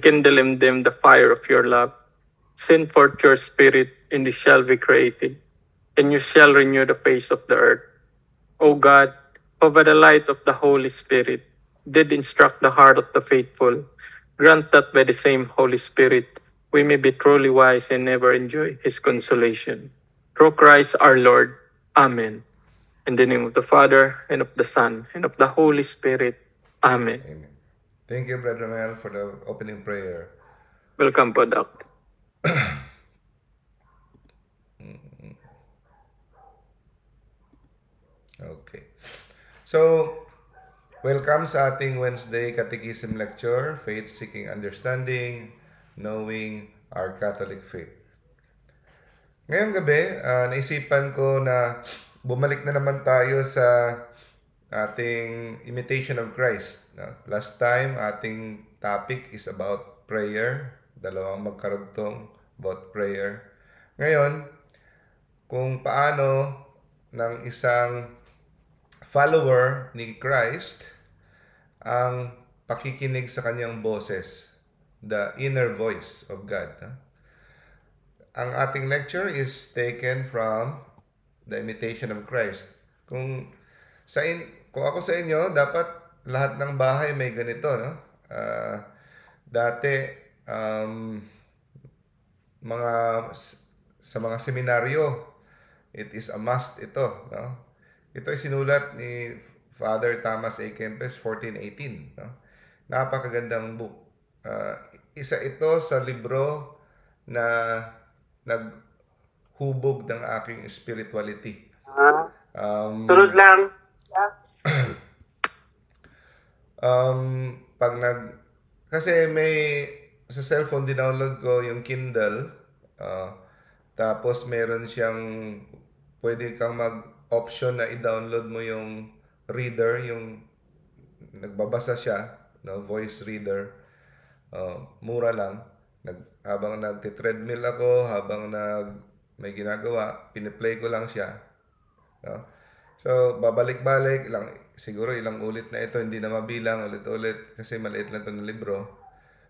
kindle in them the fire of your love. Send forth your Spirit, and it shall be created, and you shall renew the face of the earth. O God, who by the light of the Holy Spirit did instruct the heart of the faithful, grant that by the same Holy Spirit we may be truly wise and never enjoy His consolation. Through Christ our Lord. Amen. In the name of the Father, and of the Son, and of the Holy Spirit. Amen. Amen. Thank you, Brother Mel, for the opening prayer. Welcome po, Doc. Okay. So, welcome sa ating Wednesday Catechism Lecture, Faith Seeking Understanding, Knowing Our Catholic Faith. Ngayong gabi, naisipan ko na bumalik na naman tayo sa ating Imitation of Christ. Last time, ating topic is about prayer. Dalawang magkarugtong about prayer. Ngayon, kung paano ng isang follower ni Christ ang pakikinig sa kanyang boses, the inner voice of God. Ang ating lecture is taken from the Imitation of Christ. Kung ako sa inyo, dapat lahat ng bahay may ganito, no? Dati sa mga seminaryo, it is a must ito, no? Ito ay sinulat ni Father Thomas A. Kempis, 1418. No? Napakagandang book. Isa ito sa libro na naghubog ng aking spirituality. Sunod lang. Kasi sa cellphone dinownload ko yung Kindle, tapos meron siyang pwede kang option na i-download mo yung reader, yung nagbabasa siya, no, voice reader. Mura lang. Habang nagti-treadmill ako, habang may ginagawa, piniplay ko lang siya. No? So, babalik-balik, siguro ilang ulit na ito, hindi na mabilang ulit-ulit kasi maliit lang itong libro.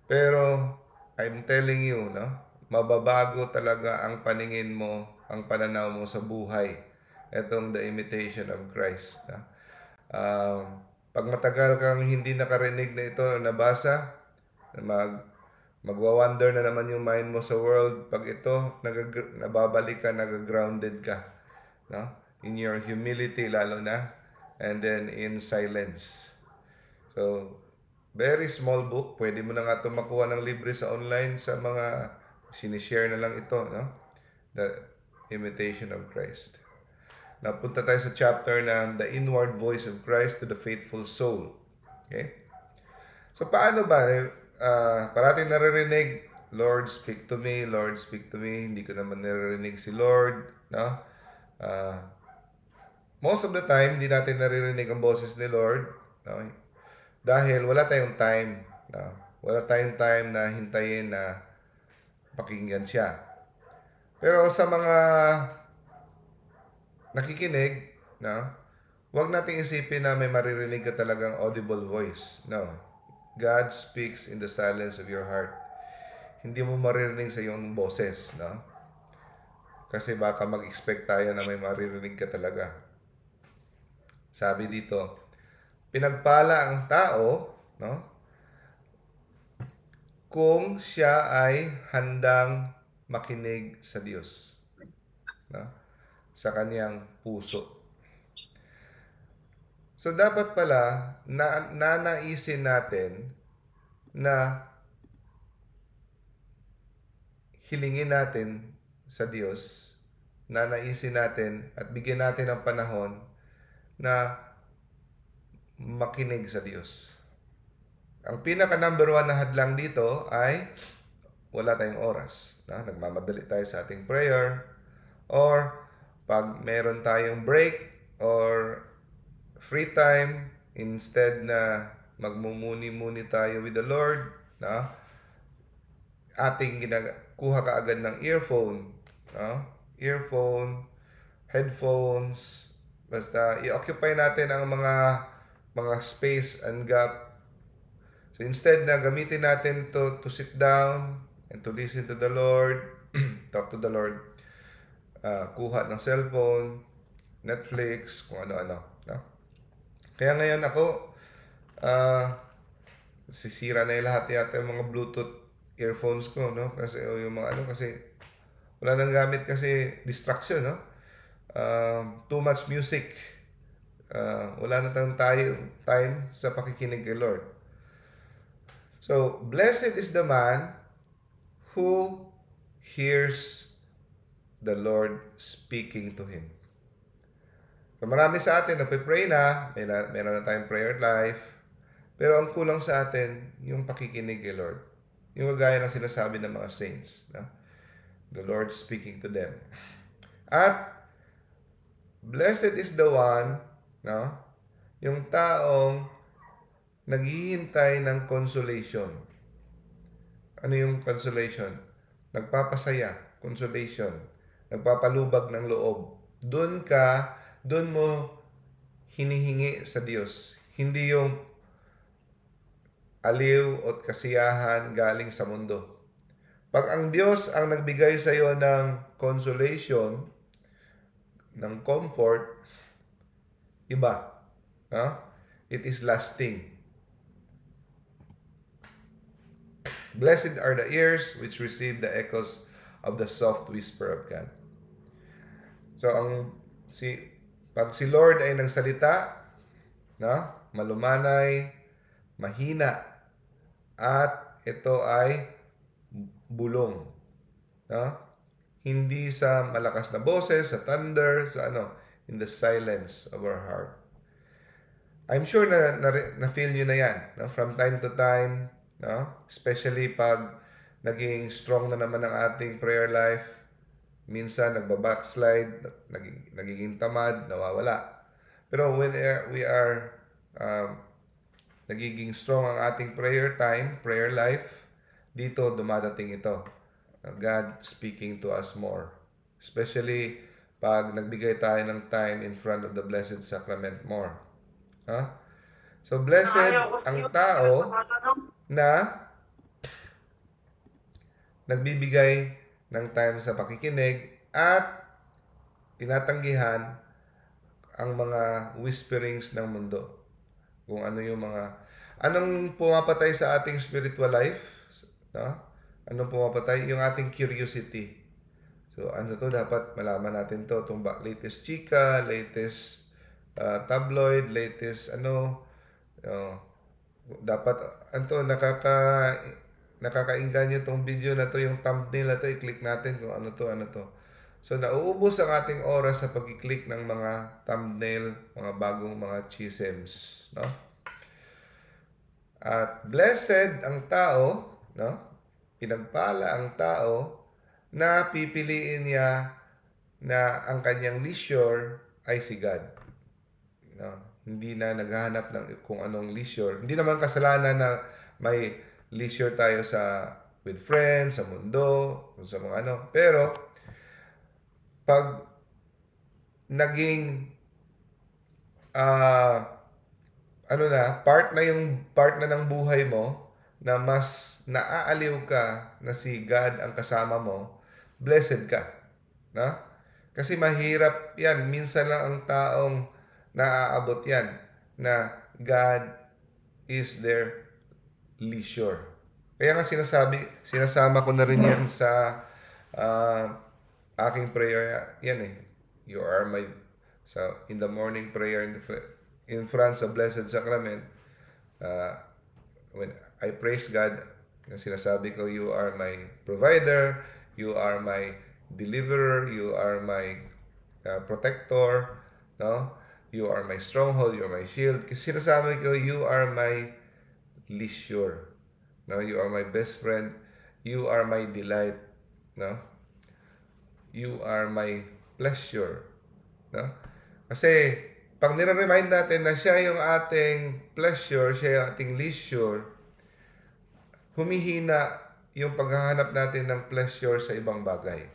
Pero, I'm telling you, no, mababago talaga ang paningin mo, ang pananaw mo sa buhay. Itong The Imitation of Christ. Pag matagal kang hindi nakarinig na ito, nabasa, magwa-wonder na naman yung mind mo sa world. Pag ito, nababalik ka, nag-grounded ka. No? In your humility lalo na. And then in silence. So, very small book. Pwede mo na nga ito makuha ng libre sa online sa mga sinishare na lang ito. No? The Imitation of Christ. Napunta tayo sa chapter na The Inward Voice of Christ to the Faithful Soul. Okay? So, paano ba? Parating naririnig, Lord, speak to me, Lord, speak to me. Hindi ko naman naririnig si Lord. No? Most of the time, hindi natin naririnig ang boses ni Lord. No? Dahil wala tayong time. No? Wala tayong time na hintayin na pakinggan siya. Pero sa mga nakikinig, no? Huwag nating isipin na may maririnig ka talagang audible voice. No. God speaks in the silence of your heart. Hindi mo maririnig sa iyong boses, no? Kasi baka mag-expect tayo na may maririnig ka talaga. Sabi dito, pinagpala ang tao, no? Kung siya ay handang makinig sa Diyos. No? Sa kanyang puso. So, dapat pala, nanaisin natin na hilingin natin sa Diyos, nanaisin natin at bigyan natin ng panahon na makinig sa Diyos. Ang pinaka number 1 na hadlang dito ay wala tayong oras. Nagmamadali tayo sa ating prayer, or pag meron tayong break or free time, instead na magmumuni-muni tayo with the Lord, ating kuha ka agad ng earphone, earphone, headphones, basta i-occupy natin ang mga space and gap. So instead na gamitin natin to sit down and to listen to the Lord, talk to the Lord, kuha ng cellphone, Netflix, kung ano-ano. No? Kaya ngayon ako, sisira na yung lahat yata yung mga Bluetooth earphones ko, no? Kasi yung mga kasi wala nang gamit kasi distraction, no? Too much music. Wala na tayong time sa pakikinig kay Lord. So, blessed is the man who hears the Lord speaking to him. So, marami sa atin nagpe-pray na, meron na tayong prayer life, pero ang kulang sa atin, yung pakikinig kay Lord. Yung kagaya ng sinasabi ng mga saints. No? The Lord speaking to them. At, blessed is the one, no? Yung taong naghihintay ng consolation. Ano yung consolation? Nagpapasaya, consolation. Nagpapalubag ng loob. Doon mo hinihingi sa Diyos. Hindi yung aliw at kasiyahan galing sa mundo. Pag ang Diyos ang nagbigay sa iyo ng consolation, ng comfort, iba. It is lasting. Blessed are the ears which receive the echoes of the soft whisper of God. So, pag si Lord ay nagsalita, malumanay, mahina, at ito ay bulong. Hindi sa malakas na boses, sa thunder, sa in the silence of our heart. I'm sure na feel nyo na yan, from time to time, especially pag naging strong na naman ang ating prayer life, minsan nagbabackslide, nagiging tamad, nawawala. Pero when we are nagiging strong ang ating prayer time, prayer life, dito dumadating ito. God speaking to us more. Especially pag nagbigay tayo ng time in front of the Blessed Sacrament more. So, blessed ang tao na nagbibigay ng time sa pakikinig at tinatanggihan ang mga whisperings ng mundo. Kung ano yung anong pumapatay sa ating spiritual life? Anong pumapatay? Yung ating curiosity. So, dapat malaman natin to. Itong latest chika, latest tabloid, latest dapat, nakakainganyo itong video na to, yung thumbnail na to, i-click natin kung ano to. So, nauubos ang ating oras sa pag-click ng mga thumbnail, mga bagong mga chisms, At blessed ang tao, pinagpala ang tao na pipiliin niya na ang kanyang leisure ay si God. Hindi na naghahanap ng kung anong leisure. Hindi naman kasalanan na may leisure tayo with friends, sa mundo, sa mga Pero, pag naging part na ng buhay mo na mas naaaliw ka na si God ang kasama mo, blessed ka. Kasi mahirap yan. Minsan lang ang taong naaabot yan na God is their leisure. Kaya nga sinasama ko na rin yan sa aking prayer. Yan You are my, in the morning prayer in front of Blessed Sacrament, when I praise God, sinasabi ko, you are my provider, you are my deliverer, you are my protector, you are my stronghold, you are my shield. Kasi sinasabi ko, you are my leisure. You are my best friend, you are my delight, you are my pleasure. Kasi pag nire-remind natin na siya yung ating pleasure, siya yung ating leisure, humihina yung paghahanap natin ng pleasure sa ibang bagay.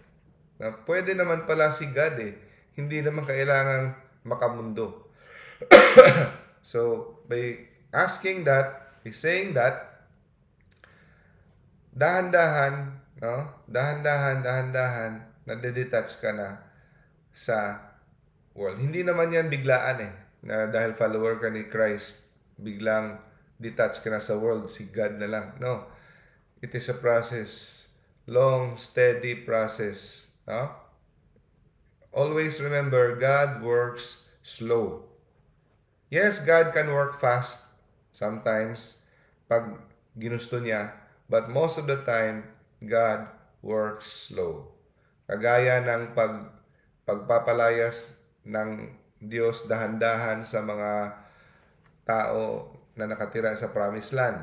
Pwede naman pala si God hindi naman kailangan makamundo. So, by saying that, dahan-dahan, no? Dahan-dahan, nade-detach ka na sa world. Hindi naman yan biglaan na dahil follower ka ni Christ, biglang detach ka na sa world, si God na lang. No. It is a process. Long, steady process. No? Always remember, God works slow. Yes, God can work fast sometimes pag ginusto niya, but most of the time, God works slow. Kagaya ng pagpapalayas ng Diyos dahan-dahan sa mga tao na nakatira sa Promised Land.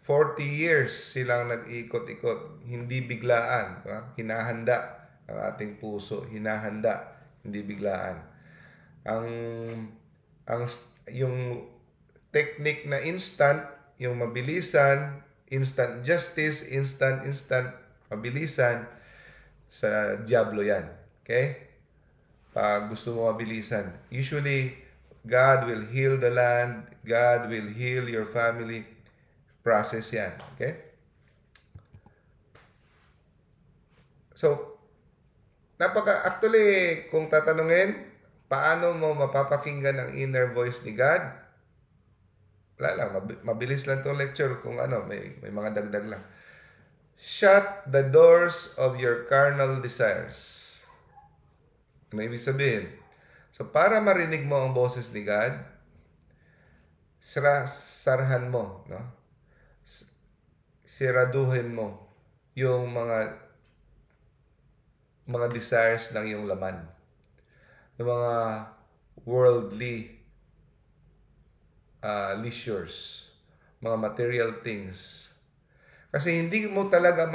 40 years silang nag-ikot-ikot, hindi biglaan. Hinahanda ang ating puso, hinahanda, hindi biglaan. Yung technique na instant, yung mabilisan, instant justice, instant, mabilisan, sa diablo yan. Okay? Pag gusto mo mabilisan. Usually, God will heal the land. God will heal your family. Process yan. Okay? So, actually, kung tatanungin, paano mo mapapakinggan ang inner voice ni God? Wala lang, mabilis lang itong lecture kung may mga dagdag lang. Shut the doors of your carnal desires. Ano ibig sabihin? So, para marinig mo ang boses ni God, sarhan mo, no? Siraduhin mo yung mga desires ng iyong laman. Yung mga worldly leisures, mga material things. Kasi hindi mo talaga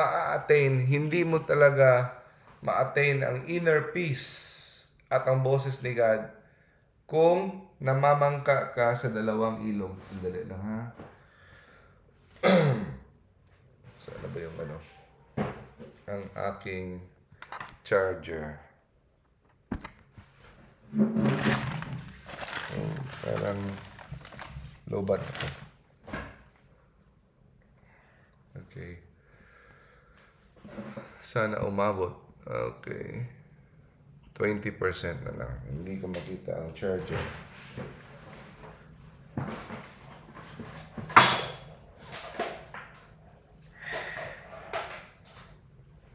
hindi mo talaga ma-attain ang inner peace at ang boses ni God kung namamangka ka sa dalawang ilog. Sandali lang, ha? Saan ba yung ang aking charger? Parang lobat ako. Okay. Sana umabot. Okay. 20% na lang. Hindi ko makita ang charger.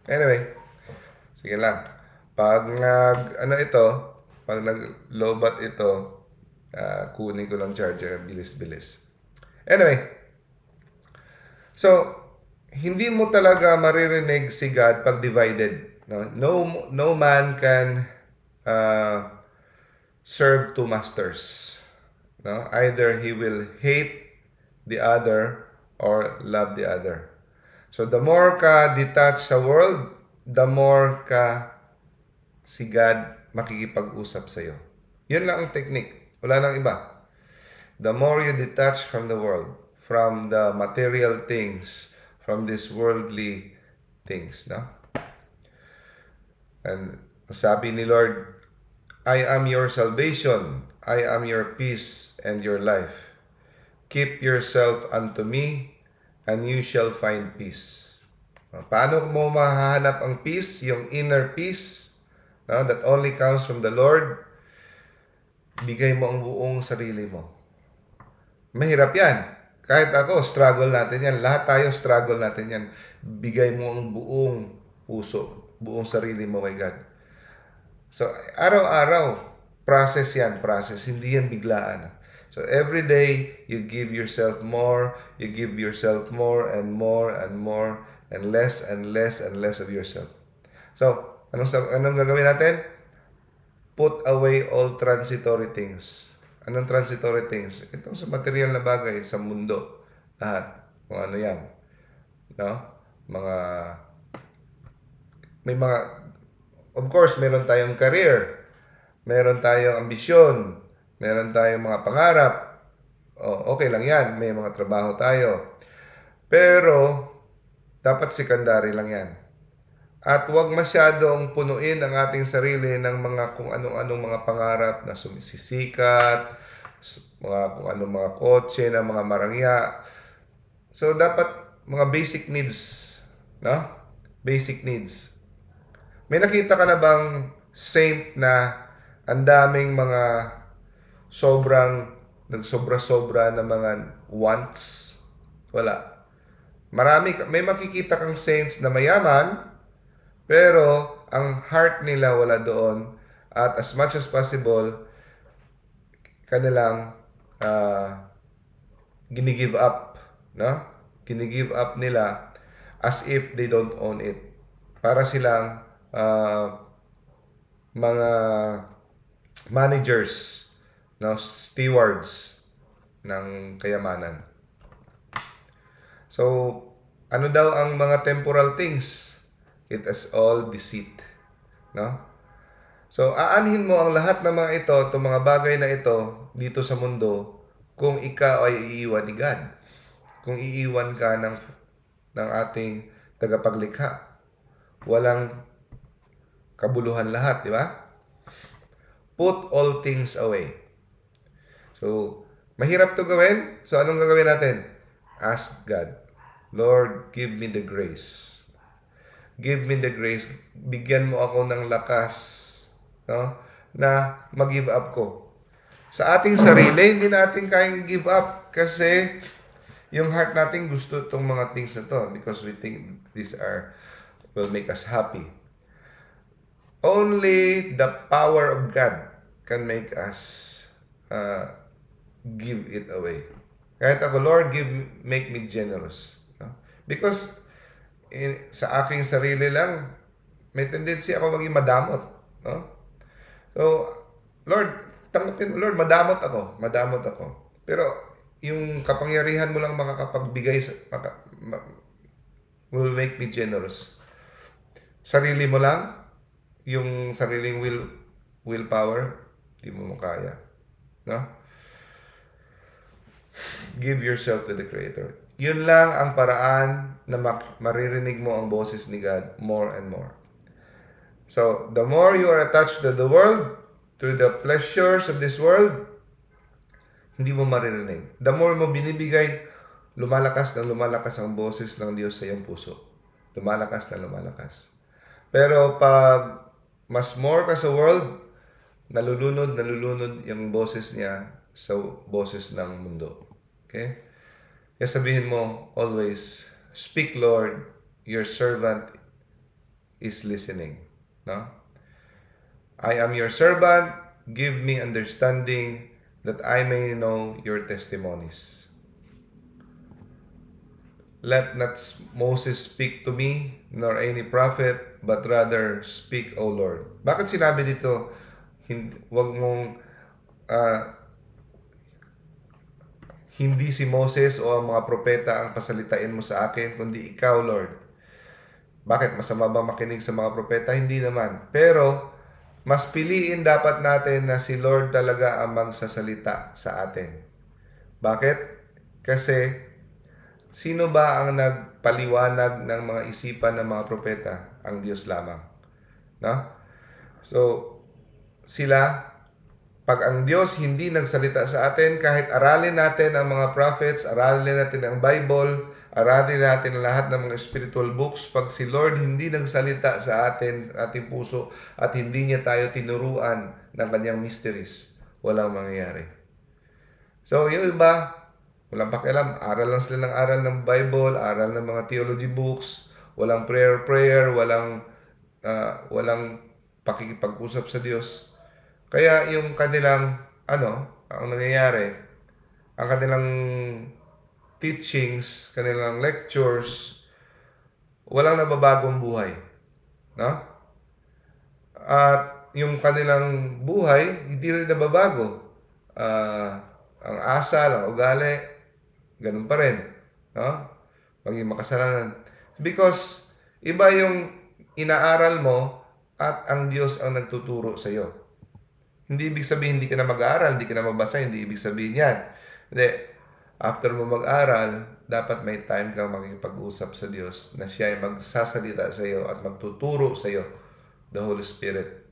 Anyway, sige lang. Pag pag nag-lobat ito, kunin ko lang charger, bilis-bilis. Anyway, so, hindi mo talaga maririnig si God pag divided. No man can serve two masters. No? Either he will hate the other or love the other. So, the more ka detached sa world, the more ka si God makikipag-usap sa'yo. Yun lang ang technique. Wala nang iba. The more you detach from the world, from the material things, from these worldly things, no? And sabi ni Lord, I am your salvation, I am your peace and your life. Keep yourself unto me, and you shall find peace. Paano mo mahahanap ang peace, yung inner peace, no, that only comes from the Lord? Bigay mo ang buong sarili mo. Mahirap yan. Kahit ako, struggle natin yan. Lahat tayo, struggle natin yan. Bigay mo ang buong puso, buong sarili mo kay God. So, araw-araw, process yan, process. Hindi yan biglaan. So, every day, you give yourself more, you give yourself more and more and more, and less and less and less of yourself. So, anong gagawin natin? Put away all transitory things. Anong transitory things? Itong sa material na bagay sa mundo. Lahat. Kung ano yan. No? Of course, meron tayong career. Meron tayong ambisyon. Meron tayong mga pangarap. Okay lang yan. May mga trabaho tayo. Pero, dapat secondary lang yan. At huwag masyadong punuin ang ating sarili ng mga kung anong-anong mga pangarap na sumisikat, kung anong mga kotse na mga marangya. So, dapat mga basic needs No? Basic needs. May nakita ka na bang saint na ang daming mga nagsobra-sobra na mga wants? Wala. May makikita kang saints na mayaman, pero ang heart nila wala doon. At as much as possible, kanilang gini-give up. No? Gini-give up nila as if they don't own it. Para silang mga managers, no? Stewards ng kayamanan. So, ano daw ang mga temporal things? It is all deceit. No? So, aanhin mo ang lahat ng mga ito, itong mga bagay na ito, dito sa mundo, kung ikaw ay iiwan ni God. Kung iiwan ka ng ating tagapaglikha. Walang kabuluhan lahat, di ba? Put all things away. So, mahirap to gawin. So, anong gagawin natin? Ask God, Lord, give me the grace. Give me the grace. Bigyan mo ako ng lakas, no, na mag-give up ko. Sa ating sarili, hindi natin kayang give up kasi yung heart natin gusto itong mga things na to because we think these will make us happy. Only the power of God can make us give it away. Kahit ako, Lord, make me generous. No? Because sa aking sarili lang, may tendency ako maging madamot. No? So, Lord, tanggapin mo, Lord, madamot ako. Pero, yung kapangyarihan mo lang makakapagbigay, will make me generous. Sarili mo lang, yung sariling willpower, di mo kaya. No? Give yourself to the Creator. Yun lang ang paraan na maririnig mo ang boses ni God more and more. So, the more you are attached to the world, to the pleasures of this world, hindi mo maririnig. The more mo binibigay, lumalakas ang boses ng Diyos sa iyong puso. Lumalakas. Pero pag mas more ka sa world, nalulunod yung boses niya sa boses ng mundo. Okay? Kaya sabihin mo always, speak Lord, your servant is listening. No? I am your servant, give me understanding that I may know your testimonies. Let not Moses speak to me, nor any prophet, but rather speak, O Lord. Bakit sinabi dito, wag mong hindi si Moses o ang mga propeta ang pasalitain mo sa akin, kundi ikaw, Lord. Bakit? Masama ba makinig sa mga propeta? Hindi naman. Pero, mas piliin dapat natin na si Lord talaga ang magsasalita sa atin. Bakit? Kasi, sino ba ang nagpaliwanag ng mga isipan ng mga propeta? Ang Diyos lamang. No? So, pag ang Diyos hindi nagsalita sa atin, kahit aralin natin ang mga prophets, aralin natin ang Bible, aralin natin lahat ng mga spiritual books, pag si Lord hindi nagsalita sa atin, ating puso, at hindi niya tayo tinuruan ng kanyang mysteries, walang mangyayari. So, yung iba, walang pakialam, aral lang sila ng aral ng Bible, aral ng mga theology books, walang prayer, walang pakikipag-usap sa Diyos. Kaya yung kanilang, ang nangyayari, ang kanilang teachings, kanilang lectures, walang nababagong buhay. No? At yung kanilang buhay, hindi rin nababago. Ang asal, ang ugali, ganun pa rin. No? Maging makasalanan. Because, iba yung inaaral mo at ang Diyos ang nagtuturo sa iyo. Hindi ibig sabihin hindi ka na mag-aaral, hindi ka na mabasa, hindi ibig sabihin yan. Hindi. After mo mag-aral, dapat may time kang makikipag-usap sa Diyos na siya ay magsasalita sa iyo at magtuturo sa iyo, the Holy Spirit.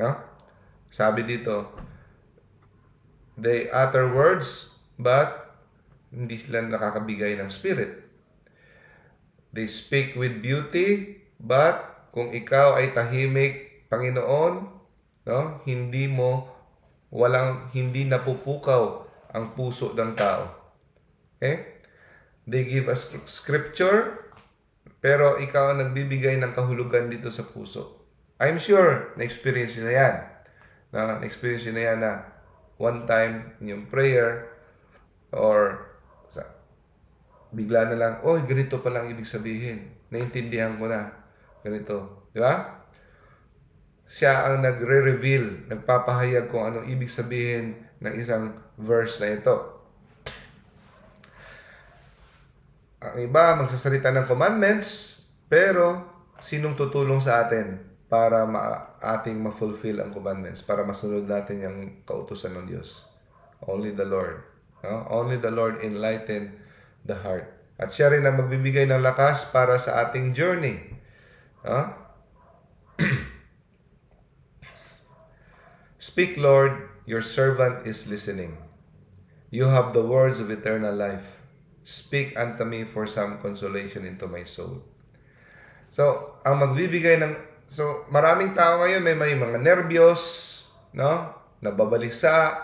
No? Sabi dito, they utter words, but hindi sila nakakabigay ng Spirit. They speak with beauty, but kung ikaw ay tahimik, Panginoon, no, hindi napupukaw ang puso ng tao. Okay? They give us scripture, pero ikaw ang nagbibigay ng kahulugan dito sa puso. I'm sure na-experience nyo na yan. Na-experience nyo na yan na one time in yung prayer or bigla na lang, oh, ganito pa lang ibig sabihin. Naintindihan ko na. Ganito. Di ba? Siya ang nagre-reveal, nagpapahayag kung anong ibig sabihin ng isang verse na ito. Ang iba, magsasalita ng commandments, pero sinong tutulong sa atin para ating ma-fulfill ang commandments, para masunod natin yung kautusan ng Diyos? Only the Lord. No? Only the Lord enlighten the heart. At siya rin ang magbibigay ng lakas para sa ating journey. No? Speak, Lord, your servant is listening. You have the words of eternal life. Speak unto me for some consolation into my soul. So, ang magbibigay ng... So, maraming tao ngayon may mga nervyos, no? Nababalisa,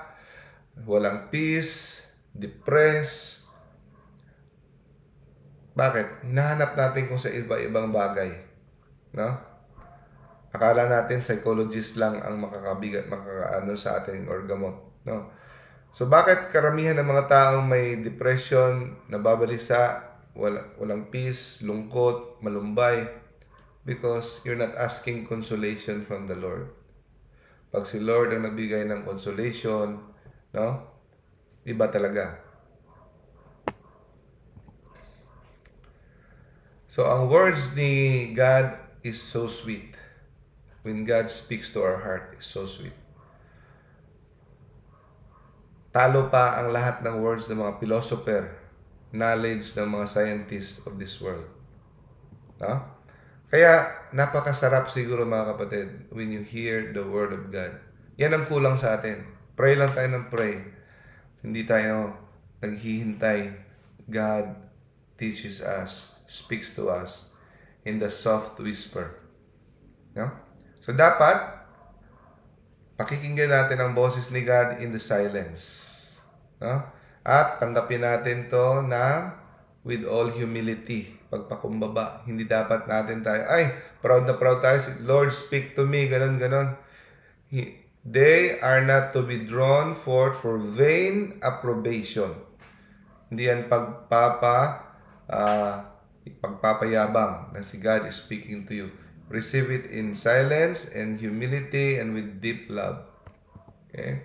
walang peace, depressed. Bakit? Hinahanap natin kung sa iba-ibang bagay, no? Akala natin psychologist lang ang makakaano sa ating or gamot, no? So bakit karamihan ng mga taong may depression, nababalisa, walang peace, lungkot, malumbay? Because you're not asking consolation from the Lord. Pag si Lord ang nagbigay ng consolation, no? Iba talaga. So ang words ni God is so sweet. When God speaks to our heart, is so sweet. Talo pa ang lahat ng words ng mga philosopher, knowledge ng mga scientists of this world. No? Kaya napakasarap siguro mga kapatid when you hear the word of God. Yan ang kulang sa atin. Pray lang tayo ng pray. Hindi tayo naghihintay. God teaches us, speaks to us in the soft whisper. No? So dapat pakikinggan natin ang boses ni God in the silence. No? At tanggapin natin to na with all humility, pagpakumbaba. Hindi dapat natin tayo, ay, proud na proud tayo, Lord, speak to me, ganon. They are not to be drawn forth for vain approbation. Hindi yan pagpapayabang na si God is speaking to you. Receive it in silence and humility and with deep love. Okay?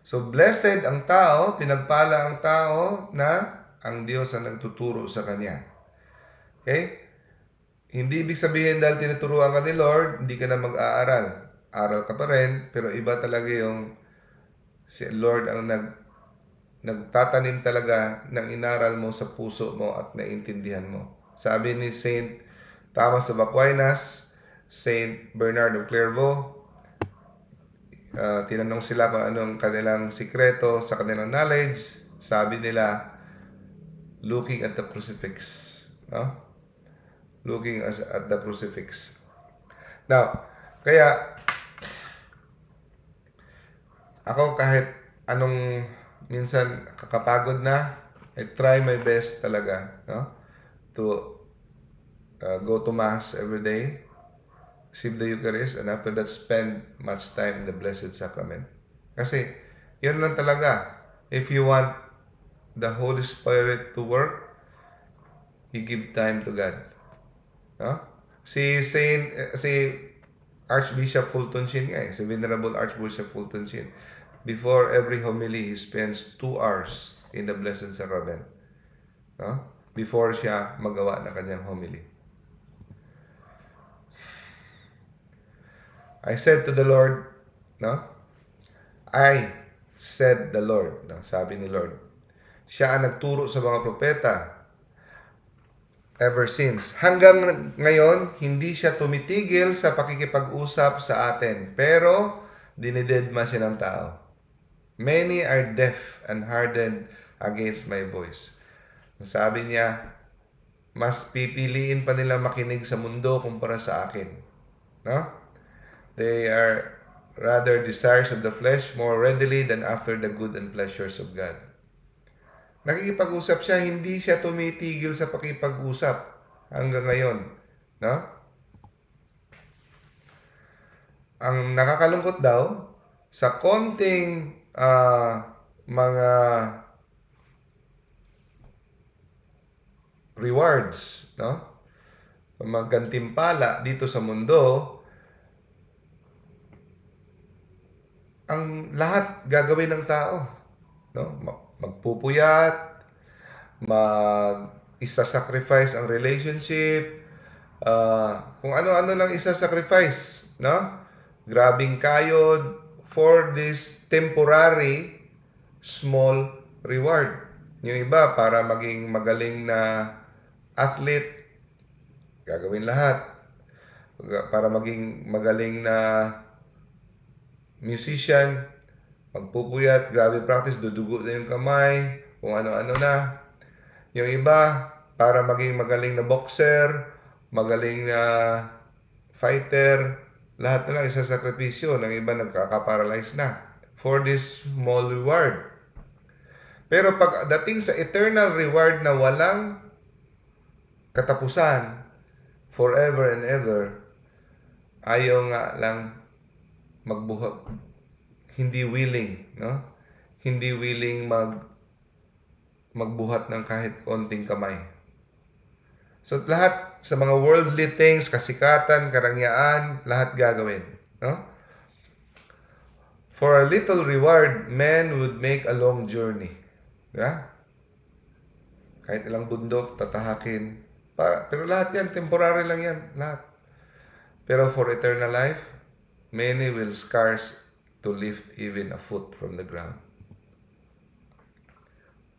So, blessed ang tao, pinagpala ang tao na ang Diyos ang nagtuturo sa kanya. Okay? Hindi ibig sabihin dahil tinuturuan ka ni Lord, hindi ka na mag-aaral. Aral ka pa rin, pero iba talaga yung si Lord ang nagtatanim talaga ng inaral mo sa puso mo at naintindihan mo. Sabi ni Saint Thomas of Aquinas, Saint Bernard of Clairvaux, tinanong sila kung anong kanilang sikreto sa kanilang knowledge. Sabi nila, looking at the crucifix. No? Looking at the crucifix. Now, kaya ako kahit anong minsan kakapagod na, I try my best talaga, no? To go to Mass every day, receive the Eucharist, and after that, spend much time in the Blessed Sacrament. Kasi, yun lang talaga. If you want the Holy Spirit to work, you give time to God. No? Si Archbishop Fulton Sheen nga, si Venerable Archbishop Fulton Sheen, before every homily, he spends 2 hours in the Blessed Sacrament. No? Before siya magawa ng kanyang homily. I said to the Lord, no? I said the Lord, no? Sabi ni Lord. Siya ang nagturo sa mga propeta ever since. Hanggang ngayon, hindi siya tumitigil sa pakikipag-usap sa atin. Pero, dinidedma siya ng tao. Many are deaf and hardened against my voice. Sabi niya, mas pipiliin pa nila makinig sa mundo kumpara sa akin. No? They are rather desires of the flesh more readily than after the good and pleasures of God. Nakikipag-usap siya, hindi siya tumitigil sa pakipag-usap hanggang ngayon. No? Ang nakakalungkot daw, sa konting mga rewards, no? Maggantimpala dito sa mundo, ang lahat gagawin ng tao, no? Magpupuyat, isa-sacrifice ang relationship, kung ano-ano lang isa-sacrifice, no? Grabing kayod for this temporary small reward. Yung iba, para maging magaling na athlete, gagawin lahat. Para maging magaling na musician, magpupuyat, grabe practice, dudugo na yung kamay, kung ano-ano na. Yung iba, para maging magaling na boxer, magaling na fighter, lahat na lang isasakripisyo. Ng iba nagkaka-paralyze na for this small reward. Pero pagdating sa eternal reward na walang katapusan, forever and ever, ayaw nga lang magbuhat, hindi willing, no? Hindi willing magbuhat ng kahit konting kamay. So lahat sa mga worldly things, kasikatan, karangyaan, lahat gagawin, no? For a little reward, men would make a long journey. Yeah? Kahit ilang bundok, tatahakin. Pero lahat yan, temporary lang yan. Lahat. Pero for eternal life, many will scarce to lift even a foot from the ground.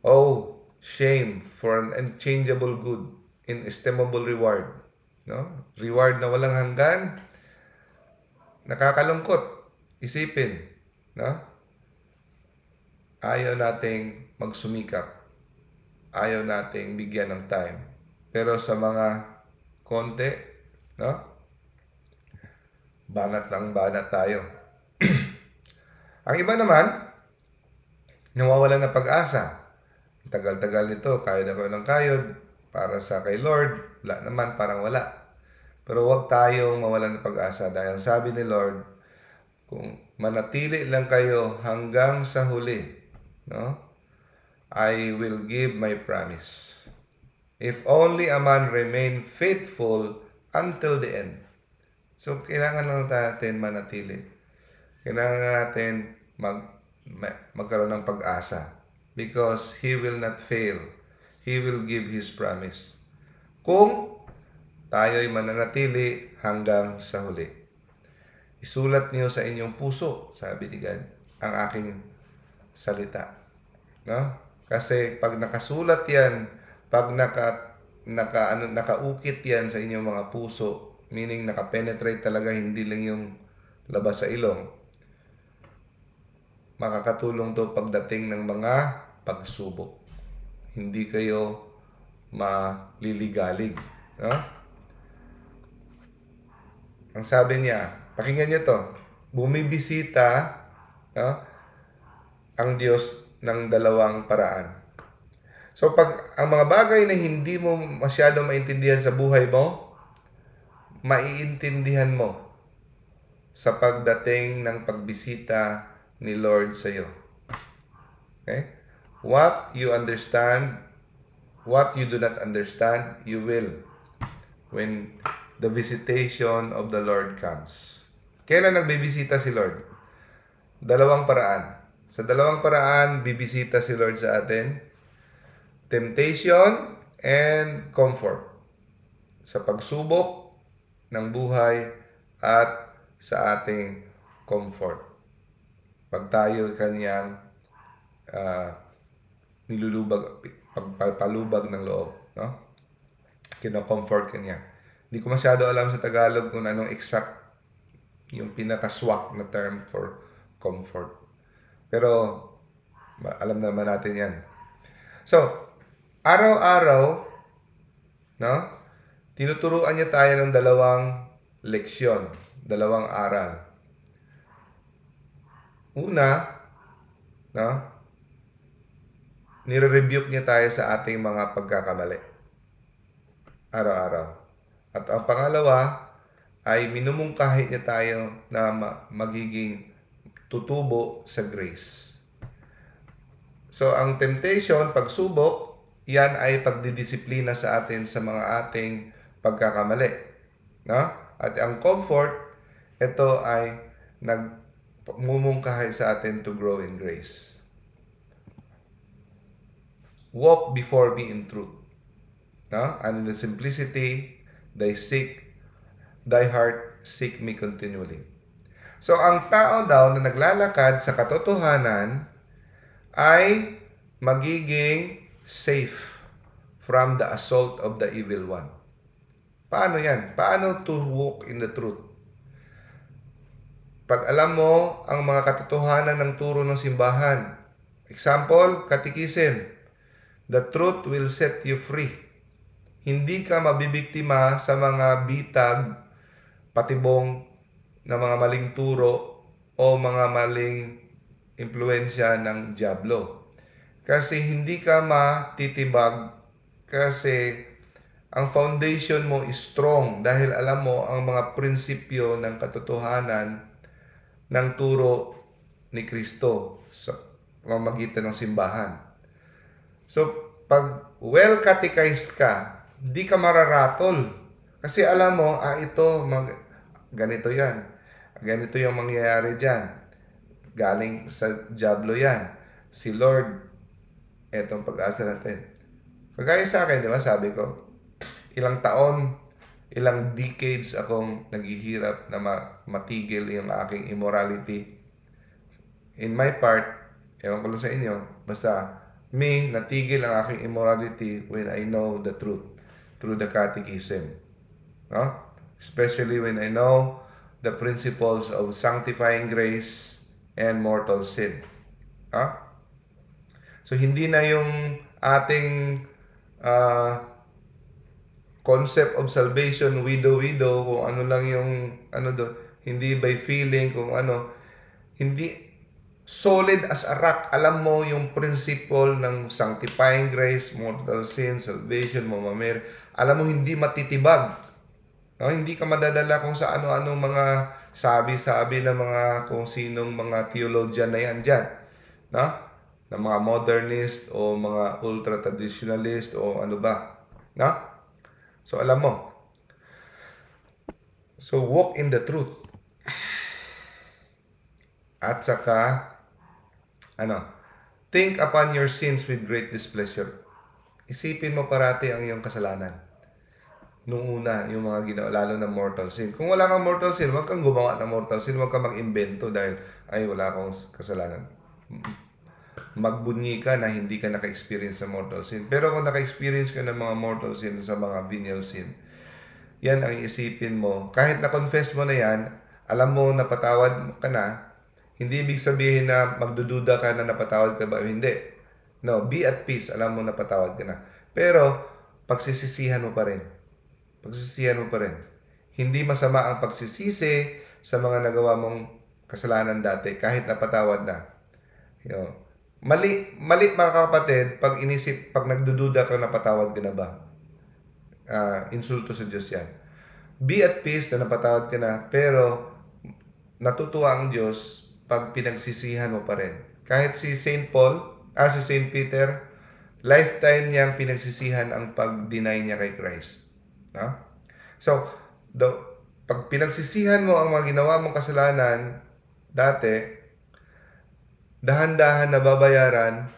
Oh, shame for an unchangeable good, inestimable reward. No? Reward na walang hanggan. Nakakalungkot. Isipin. No? Ayaw nating magsumikap. Ayaw nating bigyan ng time. Pero sa mga konti, no? Banat tayo. Ang iba naman, nawawalan ng pag-asa. Tagal-tagal nito, kayod ako ng kayod. Para sa kay Lord, wala naman, parang wala. Pero huwag tayong mawalan ng pag-asa dahil sabi ni Lord, kung manatili lang kayo hanggang sa huli, no? I will give my promise. If only a man remain faithful until the end. So, kailangan lang natin manatili. Kailangan natin magkaroon ng pag-asa. Because He will not fail. He will give His promise. Kung tayo'y mananatili hanggang sa huli. Isulat niyo sa inyong puso, sabi ni God, ang aking salita. No? Kasi pag nakasulat yan, pag nakaukit yan sa inyong mga puso, meaning nakapenetrate talaga, hindi lang yung labas sa ilong, makakatulong to pagdating ng mga pagsubok. Hindi kayo maliligalig. No? Ang sabi niya, pakinggan niyo to, bumibisita, no, ang Diyos ng dalawang paraan. So pag ang mga bagay na hindi mo masyado maintindihan sa buhay mo, maiintindihan mo sa pagdating ng pagbisita ni Lord sa iyo. Okay? What you understand, what you do not understand, you will when the visitation of the Lord comes. Kailan nagbibisita si Lord? Dalawang paraan. Sa dalawang paraan, bibisita si Lord sa atin. Temptation and comfort. Sa pagsubok ng buhay at sa ating comfort. Pag tayo kanyang nilulubag, pagpalubag ng loob. No? Kino-comfort kanya. Hindi ko masyado alam sa Tagalog kung anong exact yung pinaka-swak na term for comfort. Pero alam naman natin yan. So, araw-araw, no? Tinuturuan niya tayo ng dalawang leksyon, dalawang aral. Una, no? Nire-rebuke niya tayo sa ating mga pagkakamali araw-araw. At ang pangalawa ay minumungkahi niya tayo na magiging tutubo sa grace. So, ang temptation, pagsubok, yan ay pagdidisiplina sa atin sa mga ating pagkakamali. No? At ang comfort, ito ay nagmumungkahi sa atin to grow in grace. Walk before me in truth. No? And in the simplicity, thy heart seek me continually. So, ang tao daw na naglalakad sa katotohanan ay magiging safe from the assault of the evil one. Paano yan? Paano to walk in the truth? Pag alam mo ang mga katotohanan ng turo ng simbahan, example, catechism, the truth will set you free. Hindi ka mabibiktima sa mga bitag, patibong na mga maling turo o mga maling impluensya ng dyablo. Kasi hindi ka matitibag kasi ang foundation mo is strong dahil alam mo ang mga prinsipyo ng katotohanan ng turo ni Kristo sa pamamagitan ng simbahan. So, pag well catechized ka, di ka mararatol. Kasi alam mo, ganito yan. Ganito yung mangyayari dyan. Galing sa dyablo yan. Si Lord, etong pag-asa natin. Kagaya sa akin, di ba, sabi ko, ilang taon, ilang decades akong naghihirap na matigil yung aking immorality. In my part, ewan ko lang sa inyo, basta natigil ang aking immorality when I know the truth through the catechism. No? Especially when I know the principles of sanctifying grace and mortal sin. No? So, hindi na yung ating concept of salvation, widow, kung ano lang yung, hindi by feeling, kung ano, hindi solid as a rock. Alam mo yung principle ng sanctifying grace, mortal sin, salvation, mamamere. Alam mo, hindi matitibag. No? Hindi ka madadala kung sa ano-ano mga sabi-sabi ng mga kung sinong mga theologian na yan dyan. No? Na mga modernist o mga ultra-traditionalist o ano ba. No? So, alam mo. So, walk in the truth. At saka, think upon your sins with great displeasure. Isipin mo parati ang iyong kasalanan. Nung una, yung mga ginawa, lalo na mortal sin. Kung wala kang mortal sin, huwag kang gumawa ng mortal sin. Huwag kang mag-invento dahil, wala akong kasalanan. Magbunyi ka na hindi ka naka-experience sa mortal sin. Pero kung naka-experience ka ng mga mortal sin sa mga venial sin, yan ang isipin mo. Kahit na-confess mo na yan, alam mo na patawad ka na, hindi ibig sabihin na magdududa ka na napatawad ka ba o hindi. No, be at peace. Alam mo na patawad ka na. Pero, pagsisisihan mo pa rin. Pagsisisihan mo pa rin. Hindi masama ang pagsisisi sa mga nagawa mong kasalanan dati kahit napatawad na. Mali mga kapatid, pag nagdududa ka napatawad ka na ba? Insulto sa Diyos yan. Be at peace na napatawad ka na, pero natutuwa ang Diyos pag pinagsisihan mo pa rin. Kahit si St. Peter, lifetime niyang pinagsisihan ang pag-deny niya kay Christ. No? So, pag pinagsisihan mo ang mga ginawa mong kasalanan dati, dahan-dahan na babayaran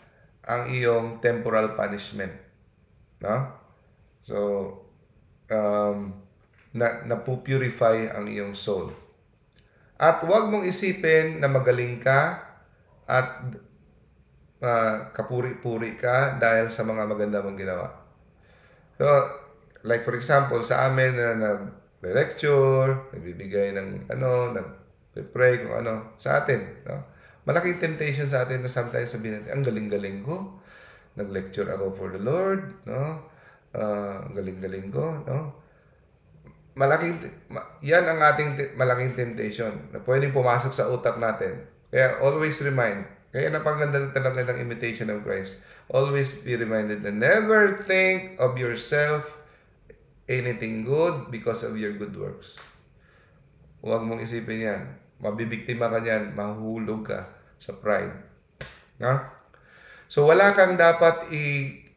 ang iyong temporal punishment. No? So, napupurify ang iyong soul. At huwag mong isipin na magaling ka at kapuri-puri ka dahil sa mga maganda mong ginawa. So, like for example, sa amin na nag-lecture, nagbibigay ng nag-pray kung sa atin. No? Malaking temptation sa atin na sometimes sabihin natin, ang galing-galing ko. Nag-lecture ako for the Lord. No? galing-galing ko, no? Yan ang ating malaking temptation na pwedeng pumasok sa utak natin. Kaya always remind, kaya napaganda talaga ng imitation of Christ. Always be reminded na never think of yourself anything good because of your good works. Huwag mong isipin yan. Mabibiktima ka niyan, mahuhulog ka sa pride. No? So wala kang dapat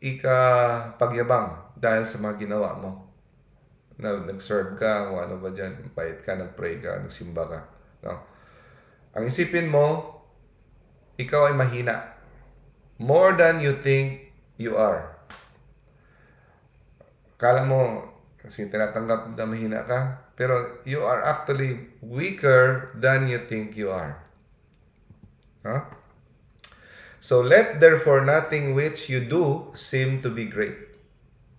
ikapagyabang dahil sa mga ginawa mo. Nag-serve ka, o ano ba dyan, bayad ka, nag-pray ka, nagsimba ka. No? Ang isipin mo, ikaw ay mahina. More than you think you are. Kala mo, kasi tinatanggap na mahina ka, pero you are actually weaker than you think you are. Huh? So let therefore nothing which you do seem to be great.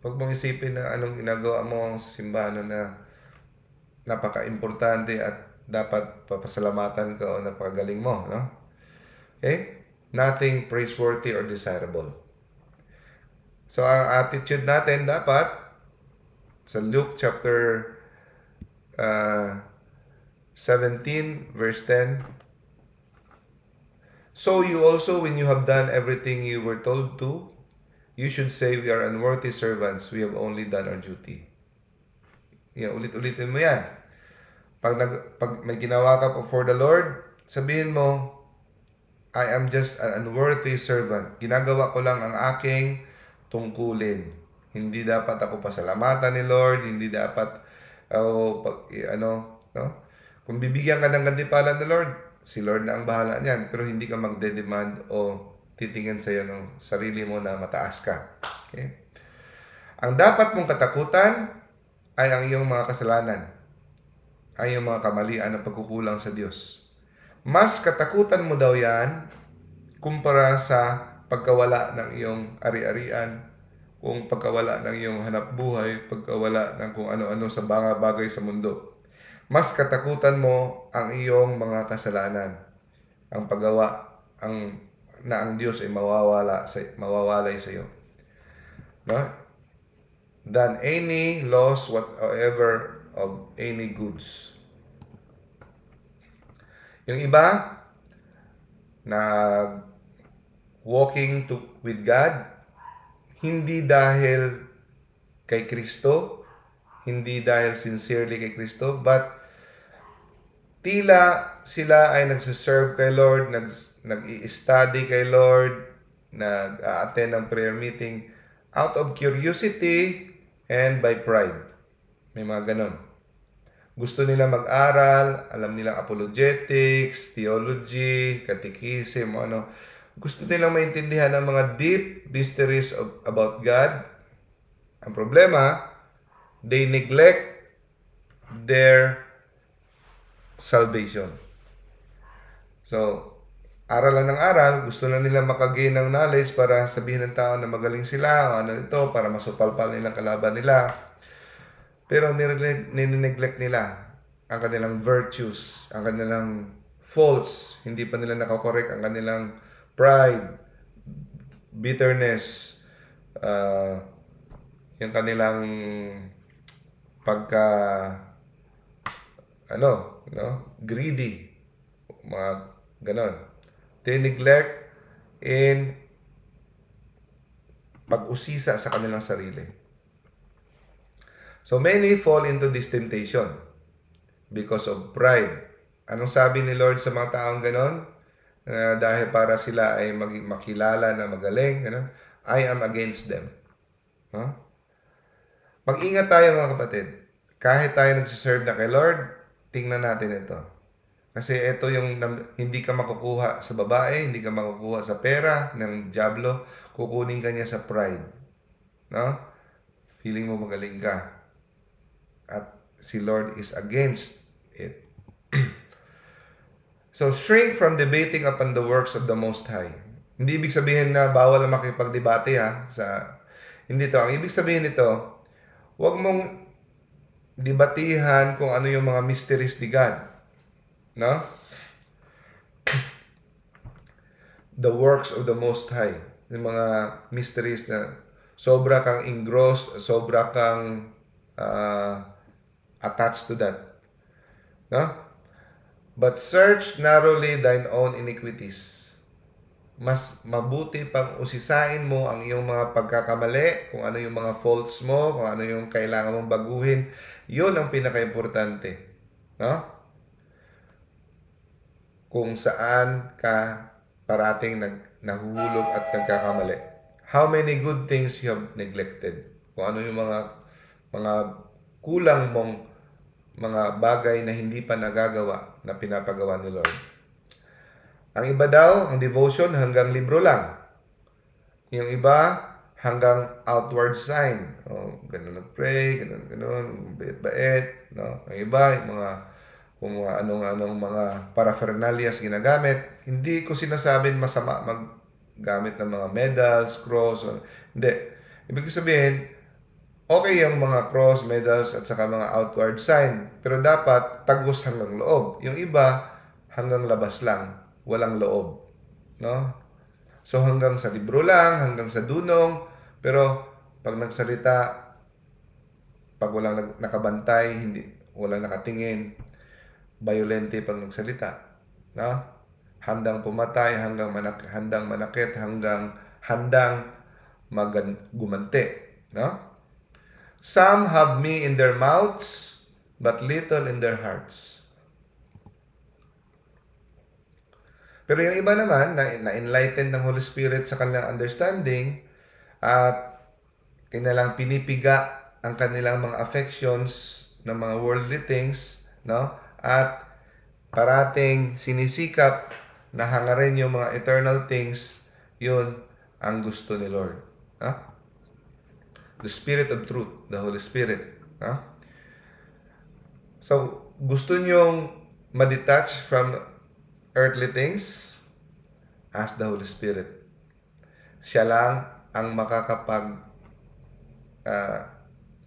Huwag mong isipin na anong ginagawa mo sa simbahan na napaka-importante at dapat papasalamatan ka o napakagaling mo. No? Okay? Nothing praiseworthy or desirable. So ang attitude natin dapat sa Luke chapter 17 verse 10, so you also, when you have done everything you were told to, you should say, we are unworthy servants, we have only done our duty. Yan, ulit-ulitin mo yan. Pag may ginawa ka for the Lord, sabihin mo, I am just an unworthy servant. Ginagawa ko lang ang aking tungkulin. Hindi dapat ako pasalamatan ni Lord, hindi dapat no? Kung bibigyan ka ng gantimpala ni Lord, si Lord na ang bahala niyan, pero hindi ka magde-demand o titingin sa iyo ng sarili mo na mataas ka. Okay? Ang dapat mong katakutan ay ang iyong mga kasalanan, ay iyong mga kamalian ng pagkukulang sa Diyos. Mas katakutan mo daw yan kumpara sa pagkawala ng iyong ari-arian, kung pagkawala ng iyong hanap buhay, pagkawala ng kung ano-ano sa mga bagay sa mundo. Mas katakutan mo ang iyong mga kasalanan, ang paggawa, na ang Diyos ay mawawalay sa iyo. No? Than any loss whatever of any goods. Yung iba, walking with God, hindi dahil kay Kristo, hindi dahil sincerely kay Kristo, but tila sila ay nagsiserve kay Lord, nag-i-study kay Lord, nag-a-attend ng prayer meeting out of curiosity and by pride. May mga ganon. Gusto nila mag-aral, alam nilang apologetics, theology, catechism, ano. Gusto nilang maintindihan ang mga deep mysteries about God. Ang problema, they neglect their salvation. So, aral lang ng aral, gusto na nila makagain ng knowledge para sabihin ng tao na magaling sila o ano ito, para masupalpal nilang kalaban nila. Pero nineglect nila ang kanilang virtues, ang kanilang faults, hindi pa nila nakakorek ang kanilang pride, bitterness, yung kanilang greedy, mga ganon. They neglect in pag-usisa sa kanilang sarili. So many fall into this temptation because of pride. Anong sabi ni Lord sa mga taong ganon? Dahil para sila ay makilala na magaling, ganon, I am against them. Huh? Mag-ingat tayo mga kapatid. Kahit tayo nagsiserve na kay Lord, tingnan natin ito. Kasi ito yung hindi ka makukuha sa babae, hindi ka makukuha sa pera ng dyablo, kukunin ka niya sa pride. No? Feeling mo magaling ka. At si Lord is against it. So, shrink from debating upon the works of the Most High. Hindi ibig sabihin na bawal na makipagdebate ha. Hindi to. Ang ibig sabihin nito, huwag mong debatihan kung ano yung mga mysteries ni God. No? The works of the Most High. Yung mga mysteries na sobra kang engrossed, sobra kang attached to that. No? But search narrowly thine own iniquities. Mas mabuti pang usisain mo ang iyong mga pagkakamali, kung ano yung mga faults mo, kung ano yung kailangan mong baguhin. Yun ang pinaka-importante. No? Kung saan ka parating nahuhulog at nagkakamali. How many good things you have neglected? Kung ano yung mga kulang mong mga bagay na hindi pa nagagawa na pinapagawa ni Lord. Ang iba daw, ang devotion hanggang libro lang. Yung iba, hanggang outward sign. Oh, ganun nag-pray, ganun, bait-bait. No? Ang iba, yung kung anong mga paraphernalias ginagamit. Hindi ko sinasabing masama maggamit ng mga medals, cross. Hindi. Ibig sabihin, okay yung mga cross, medals, at saka mga outward sign. Pero dapat tagos hanggang loob. Yung iba, hanggang labas lang. Walang loob. No? So hanggang sa libro lang, hanggang sa dunong. Pero pag nagsalita, pag walang nakabantay, walang nakatingin, violente pag nagsalita. No? Handang pumatay, handang manakit, handang gumante. No? Some have me in their mouths, but little in their hearts. Pero yung iba naman, na-enlightened ng Holy Spirit sa kanilang understanding at kanilang pinipiga ang kanilang mga affections ng mga worldly things, no? At parating sinisikap na hangarin yung mga eternal things, yun ang gusto ni Lord. No? The Spirit of Truth, the Holy Spirit. No? So, gusto nyong ma-detach from earthly things? Ask the Holy Spirit. Siya lang ang makakapag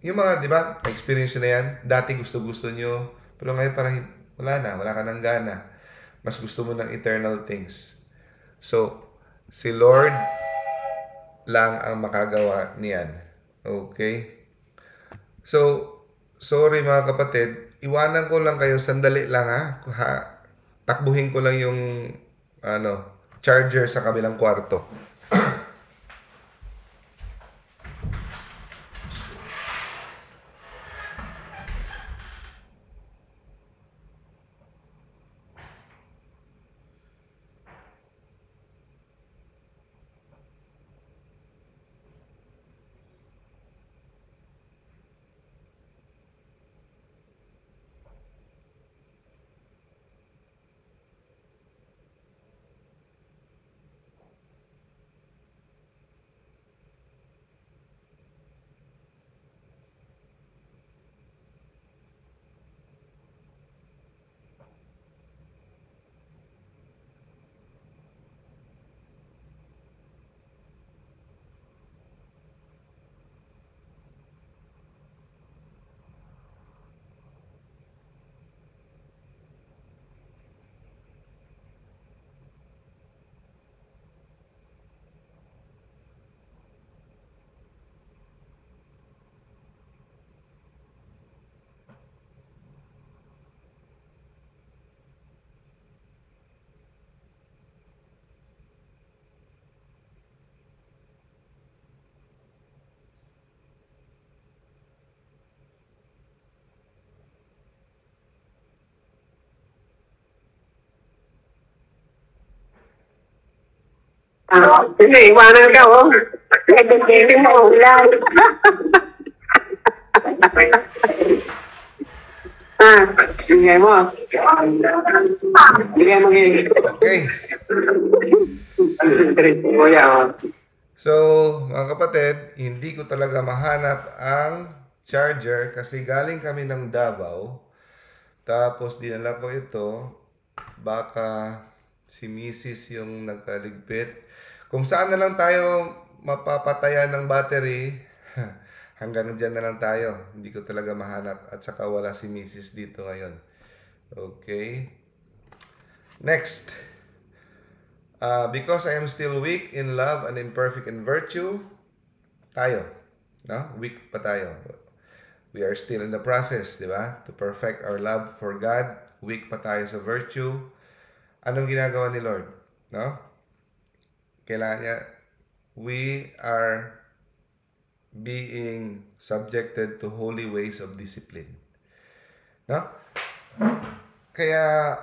yung mga, di ba, experience na yan, dati gusto-gusto nyo, pero ngayon parang wala ka ng gana. Mas gusto mo ng eternal things. So, si Lord lang ang makagawa niyan. Okay? So, sorry mga kapatid, iwanan ko lang kayo, sandali lang ha. Takbuhin ko lang yung charger sa kabilang kwarto. Hindi, iwanan ka, oh. Nagdagdating mo ulan. Bigay mo. Bigay mo ngayon. Okay. So, mga kapatid, hindi ko talaga mahanap ang charger kasi galing kami ng Davao. Tapos dinala ko ito. Baka si Mrs. yung nagkaligpit. Kung saan na lang tayo mapapatayan ng battery, hanggang dyan na lang tayo. Hindi ko talaga mahanap. At saka wala si Mrs. dito ngayon. Okay. Next. Because I am still weak in love and imperfect in virtue. tayo. No? Weak pa tayo. We are still in the process, di ba? To perfect our love for God. Weak pa tayo sa virtue. Anong ginagawa ni Lord? No? Kailangan niya, we are being subjected to holy ways of discipline. No? Kaya,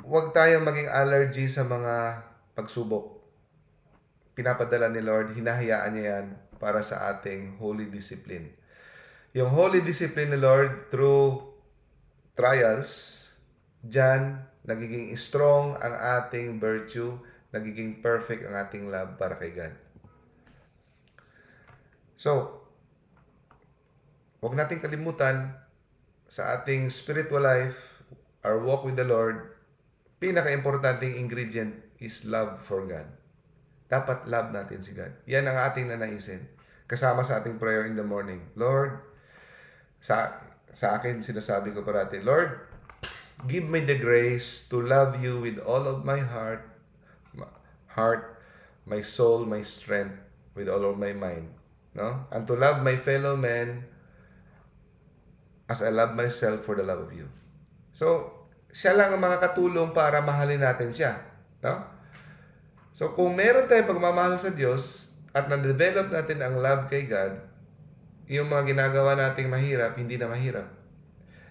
huwag tayong maging allergy sa mga pagsubok. Pinapadala ni Lord, hinahayaan niya yan para sa ating holy discipline. Yung holy discipline ni Lord through trials, dyan, nagiging strong ang ating virtue, nagiging perfect ang ating love para kay God. So, huwag nating kalimutan sa ating spiritual life, our walk with the Lord, pinaka-importanting ingredient is love for God. Dapat love natin si God. Yan ang ating nanaisin. Kasama sa ating prayer in the morning. Lord, sa akin sinasabi ko parati, Lord, give me the grace to love you with all of my heart, my soul, my strength, with all of my mind. No? And to love my fellow men as I love myself for the love of you. So, siya lang ang makakatulong para mahalin natin siya. No? So, kung meron tayong pagmamahal sa Diyos at na-develop natin ang love kay God, yung mga ginagawa nating mahirap, hindi na mahirap.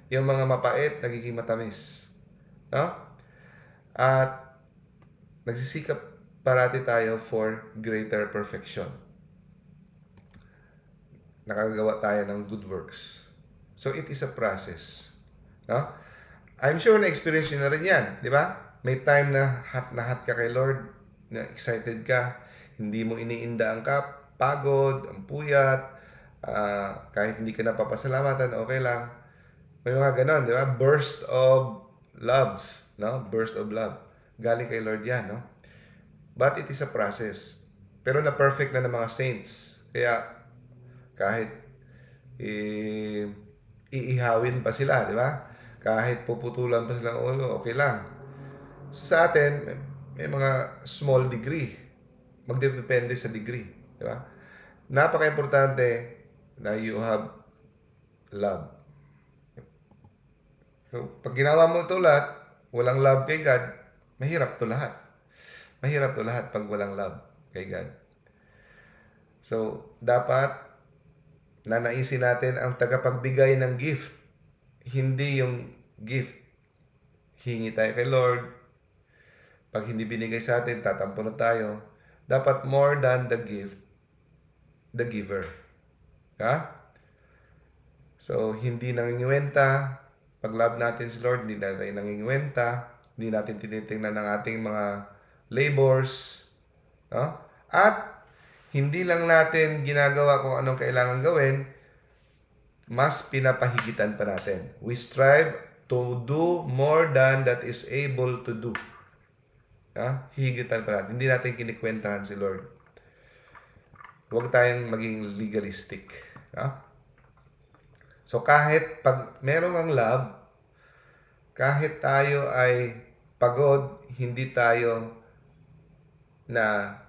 Yung mga mapait, nagiging matamis. No? At nagsisikap parati tayo for greater perfection. Nakagawa tayo ng good works. So, it is a process. No? I'm sure na-experience nyo na rin yan. Di ba? May time na hot ka kay Lord, na excited ka, hindi mo iniinda ang pagod, ang puyat, kahit hindi ka napapasalamatan, okay lang. May mga ganon, di ba? Burst of loves, no? Burst of love. Galing kay Lord yan, no? But it is a process. Pero na-perfect na ng mga saints. Kaya, kahit iihawin pa sila, di ba? Kahit puputulan pa sila ng ulo, okay lang. Sa atin, may mga small degree. Magdepende sa degree, di ba? Napaka-importante na you have love. So, pag ginawa mo ito lahat, walang love kay God, mahirap to lahat. Mahirap to lahat pag walang love kay God. So, dapat nanaisin natin ang tagapagbigay ng gift. Hindi yung gift. Hingi tayo kay Lord. Pag hindi binigay sa atin, tatampo na tayo. Dapat more than the gift, the giver. Ha? So, hindi nangingiwenta. Pag love natin si Lord, hindi natin nangingiwenta. Hindi natin tinitingnan ng ating mga labors. No? At, hindi lang natin ginagawa kung anong kailangan gawin, mas pinapahigitan pa natin. We strive to do more than that is able to do. Higitan pa natin. Hindi natin kinikwentahan si Lord. Huwag tayong maging legalistic. So kahit pag meron ang love, kahit tayo ay pagod, hindi tayo na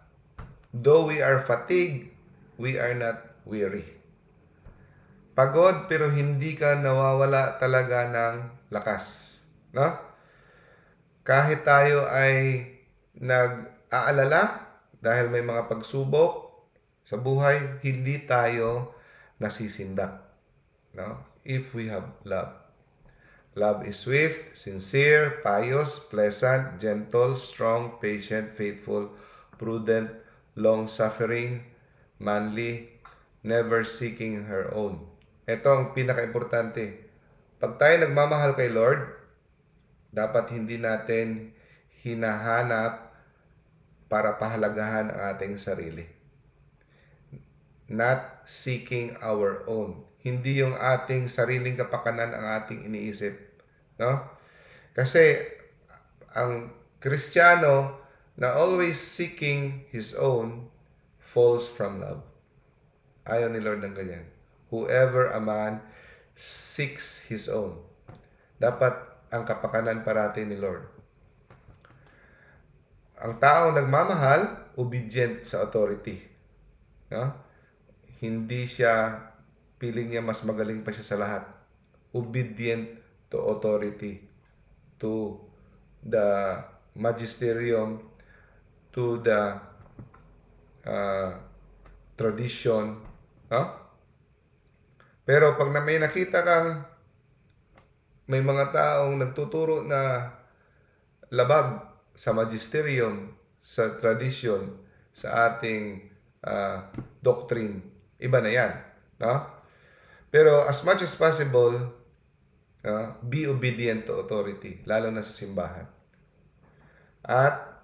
though we are fatigued, we are not weary. Pagod pero hindi ka nawawala talaga ng lakas. No? Kahit tayo ay nag-aalala dahil may mga pagsubok sa buhay, hindi tayo nasisindak. No? If we have love. Love is swift, sincere, pious, pleasant, gentle, strong, patient, faithful, prudent, long-suffering, manly, never seeking her own. Ito ang pinaka-importante. Pag tayo nagmamahal kay Lord, dapat hindi natin hinahanap para pahalagahan ang ating sarili. Not seeking our own. Hindi yung ating sariling kapakanan ang ating iniisip. No? Kasi ang Kristiyano na always seeking his own falls from love. Ayaw ni Lord ng ganyan. Whoever a man seeks his own. Dapat ang kapakanan parati ni Lord. Ang taong nagmamahal, obedient sa authority. No? hindi siya, feeling niya mas magaling pa siya sa lahat. Obedient to authority, to the magisterium, to the tradition. Pero pag may nakita kang may mga taong nagtuturo na labag sa magisterium, sa tradition, sa ating doctrine, iba na yan. Pero as much as possible, be obedient to authority, lalo na sa simbahan. At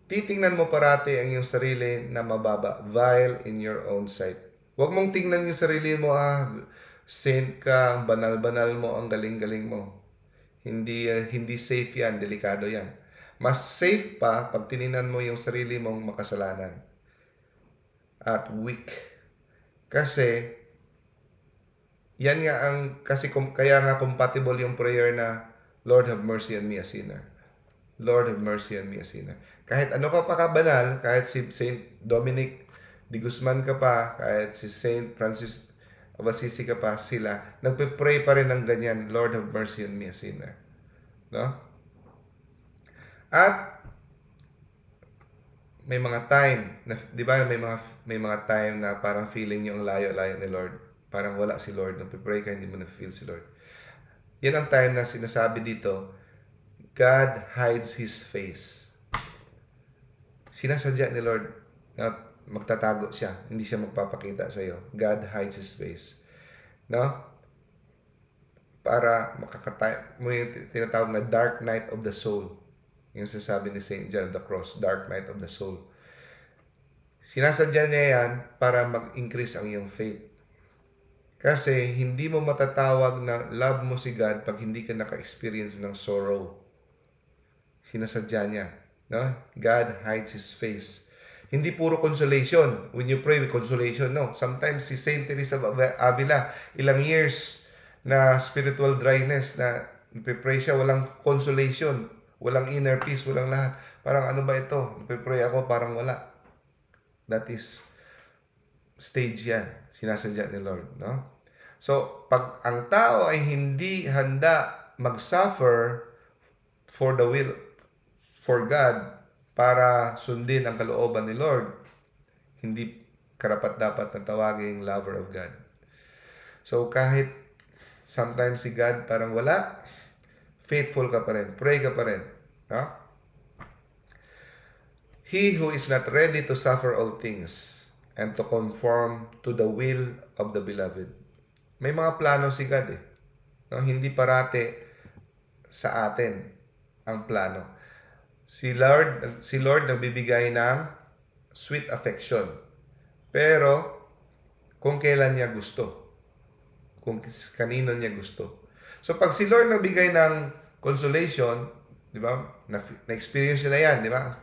titingnan mo parati ang iyong sarili na mababa, vile in your own sight. Huwag mong tingnan yung sarili mo, saint ka, ang banal-banal mo, ang galing-galing mo. Hindi safe yan, delikado yan. Mas safe pa pag tiningnan mo yung sarili mong makasalanan at weak. Kasi yan nga kaya nga compatible yung prayer na Lord have mercy on me a sinner. Lord have mercy on me a sinner. Kahit ano ka pa kabanal, kahit si Saint Dominic de Guzman ka pa, kahit si Saint Francis of Assisi ka pa, sila nagpe-pray pa rin ng ganyan, Lord have mercy on me a sinner. No? At may mga time na, di ba, may mga time na parang feeling niyo ang layo-layo ni Lord. Parang wala si Lord. Nagpe-pray ka, hindi mo na-feel si Lord. Yan ang time na sinasabi dito, God hides His face. Sinasadya ni Lord na magtatago siya. Hindi siya magpapakita sa iyo. God hides His face. No? Para mo yung tinatawag na dark night of the soul. Yung sinasabi ni St. John of the Cross, dark night of the soul. Sinasadya niya yan para mag-increase ang iyong faith. Kasi hindi mo matatawag na love mo si God pag hindi ka naka-experience ng sorrow. Sinasadya niya. No? God hides His face. Hindi puro consolation. When you pray with consolation, no. Sometimes si Saint Teresa of Avila, ilang years na spiritual dryness na nagpe-pray siya, walang consolation, walang inner peace, walang lahat. Parang ano ba ito? Nagpe-pray ako, parang wala. That is stage yan. Sinasadya ni Lord. No? So, pag ang tao ay hindi handa mag-suffer for the will, for God, para sundin ang kalooban ni Lord, hindi karapat-dapat na tawaging lover of God. So, kahit sometimes si God parang wala, faithful ka pa rin, pray ka pa rin. No? He who is not ready to suffer all things and to conform to the will of the beloved. May mga plano si God eh. No? Hindi parate sa atin ang plano. Si Lord nagbibigay ng sweet affection. Pero kung kailan niya gusto. Kung kanino niya gusto. So pag si Lord nagbigay ng consolation, di ba? Na-experience niya na yan, di ba?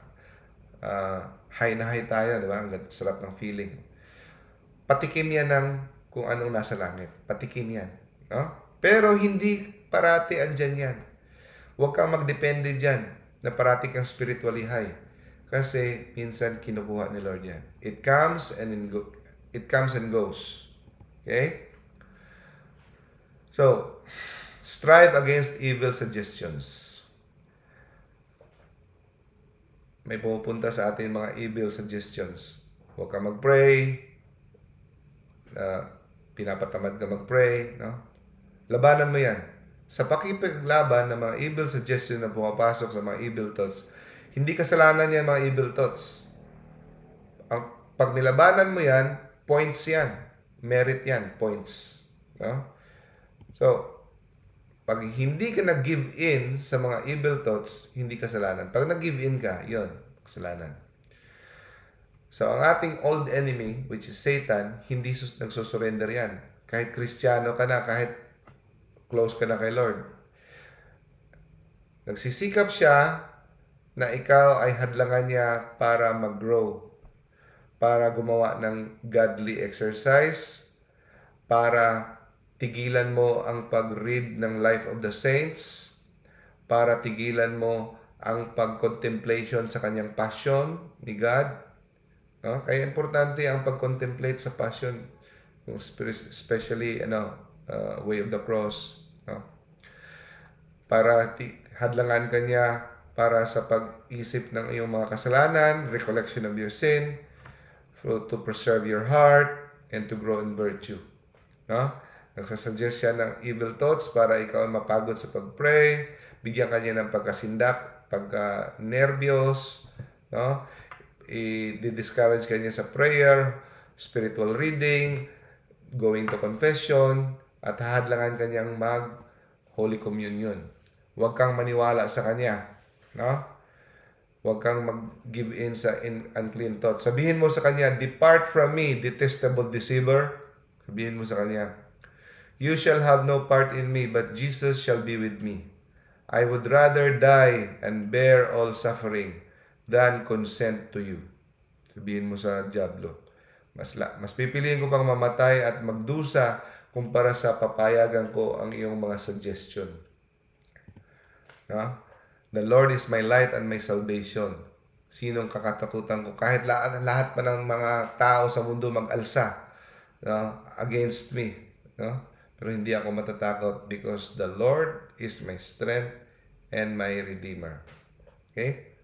High na high tayo, di ba? Ang sarap ng feeling. Patikim yan ng kung anong nasa langit. Patikim yan. No? Pero hindi parati andyan yan. Huwag kang magdepende dyan na parati kang spiritually high. Kasi minsan kinukuha ni Lord yan. It comes and goes. Okay? So, strive against evil suggestions. May pumupunta sa atin mga evil suggestions. Huwag ka mag-pray. Pinapatamad ka mag-pray. No? Labanan mo yan. Sa pakipaglaban ng mga evil suggestions na pumapasok sa mga evil thoughts, hindi kasalanan yan mga evil thoughts. Pag nilabanan mo yan, points yan. Merit yan, points. No? So, pag hindi ka nag-give in sa mga evil thoughts, hindi kasalanan. Pag nag-give in ka, yun, kasalanan. So, ang ating old enemy, which is Satan, hindi nagsusurrender yan. Kahit Kristiyano ka na, kahit close ka na kay Lord. Nagsisikap siya na ikaw ay hadlangan niya para mag-grow, para gumawa ng godly exercise, para tigilan mo ang pag-read ng Life of the Saints, para tigilan mo ang pag-contemplation sa kanyang passion ni God. No? Kaya importante ang pag-contemplate sa passion, yung especially way of the cross, no? Para hadlangan kanya para sa pag-isip ng iyong mga kasalanan, recollection of your sin, to preserve your heart, and to grow in virtue. No? Nagsasuggest siya ng evil thoughts para ikaw ay mapagod sa pag-pray, bigyan kanya ng pagkasindak, pagka-nervyos, no? I-discourage kanya sa prayer, spiritual reading, going to confession, at hahadlangan kanyang mag-Holy Communion. Huwag kang maniwala sa kanya, no? Huwag kang mag-give in sa unclean thoughts. Sabihin mo sa kanya, "Depart from me, detestable deceiver." Sabihin mo sa kanya, "You shall have no part in me, but Jesus shall be with me. I would rather die and bear all suffering than consent to you." Sabihin mo sa diablo, mas pipiliin ko pang mamatay at magdusa kumpara sa papayagan ko ang iyong mga suggestion. No? The Lord is my light and my salvation. Sinong kakatakutan ko? Kahit lahat pa ng mga tao sa mundo mag-alsa, no, against me, no? Pero hindi ako matatakot because the Lord is my strength and my Redeemer. Okay?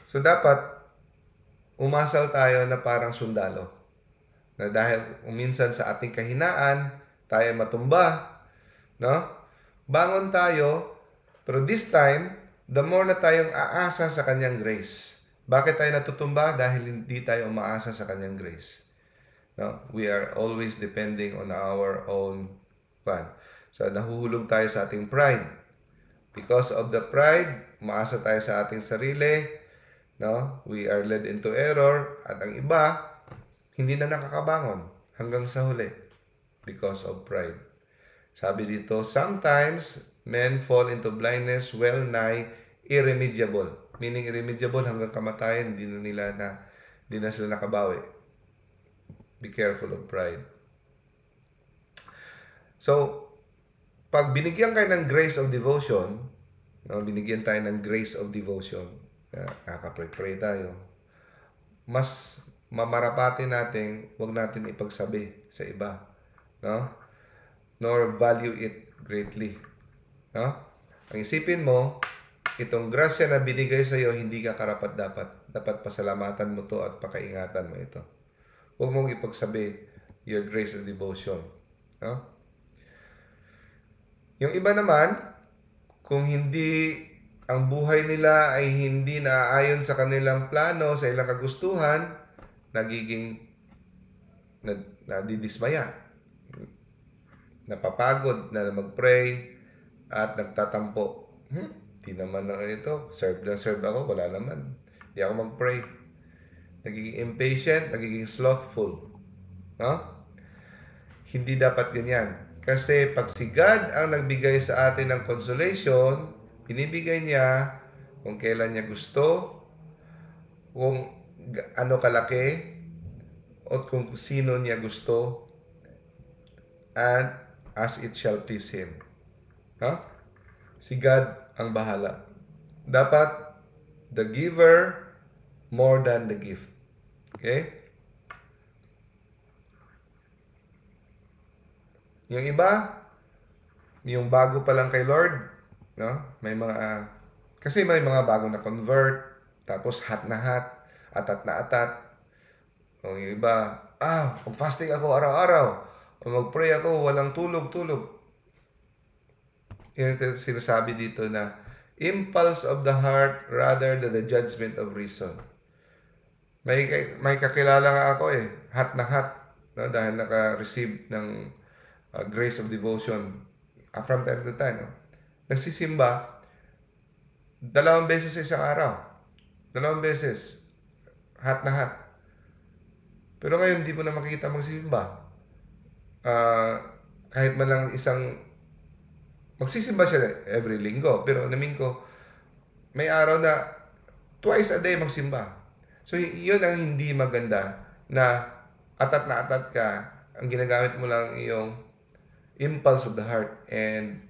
So dapat umasal tayo na parang sundalo. Na dahil minsan sa ating kahinaan, tayo matumba, no? Bangon tayo, pero this time, the more na tayong aasa sa kanyang grace. Bakit tayo natutumba? Dahil hindi tayo umaasa sa kanyang grace. No? We are always depending on our own plan. So, nahuhulog tayo sa ating pride. Because of the pride, umaasa tayo sa ating sarili, no? We are led into error, at ang iba, hindi na nakakabangon hanggang sa huli. Because of pride. Sabi dito, sometimes men fall into blindness well nigh irremediable. Meaning irremediable hanggang kamatayan, hindi na sila nakabawi. Be careful of pride. So, pag binigyan kayo ng grace of devotion, no, binigyan tayo ng grace of devotion, nakaka-pray tayo, mas mamarapati natin, huwag natin ipagsabi sa iba. No? Nor value it greatly. No? Ang isipin mo, itong grasya na binigay sa iyo, hindi ka karapat-dapat. Dapat pasalamatan mo to at pakaingatan mo ito. Huwag mong ipagsabi your grace and devotion. No? Yung iba naman, kung hindi ang buhay nila ay hindi naaayon sa kanilang plano, sa ilang kagustuhan, nagiging nadidismaya. Napapagod na mag-pray at nagtatampo. Di naman na ito. Serve ako. Wala naman. Di ako mag-pray. Nagiging impatient, nagiging slothful. No? Hindi dapat ganyan. Kasi pag si God ang nagbigay sa atin ng consolation, binibigay niya kung kailan niya gusto, kung ano kalaki, o kung sino niya gusto, and as it shall please Him. Huh? Si God ang bahala. Dapat the giver more than the gift. Okay? Yung iba, yung bago pa lang kay Lord, no? May mga kasi may mga bago na convert, tapos hat na hat, atat na atat. O yung iba, mag-fasting ako araw-araw. O mag-pray ako, walang tulog-tulog. Yan sinasabi dito na impulse of the heart rather than the judgment of reason. May kakilala nga ako hat na hat, no? Dahil naka-receive ng grace of devotion from time to time. No? Nagsisimba 2 beses sa isang araw. 2 beses. Hat na hat. Pero ngayon, hindi mo na makikita magsisimba. Kahit man lang magsisimba siya every linggo. Pero namin ko, may araw na twice a day magsimba. So, yun ang hindi maganda na atat ka. Ang ginagamit mo lang iyong impulse of the heart and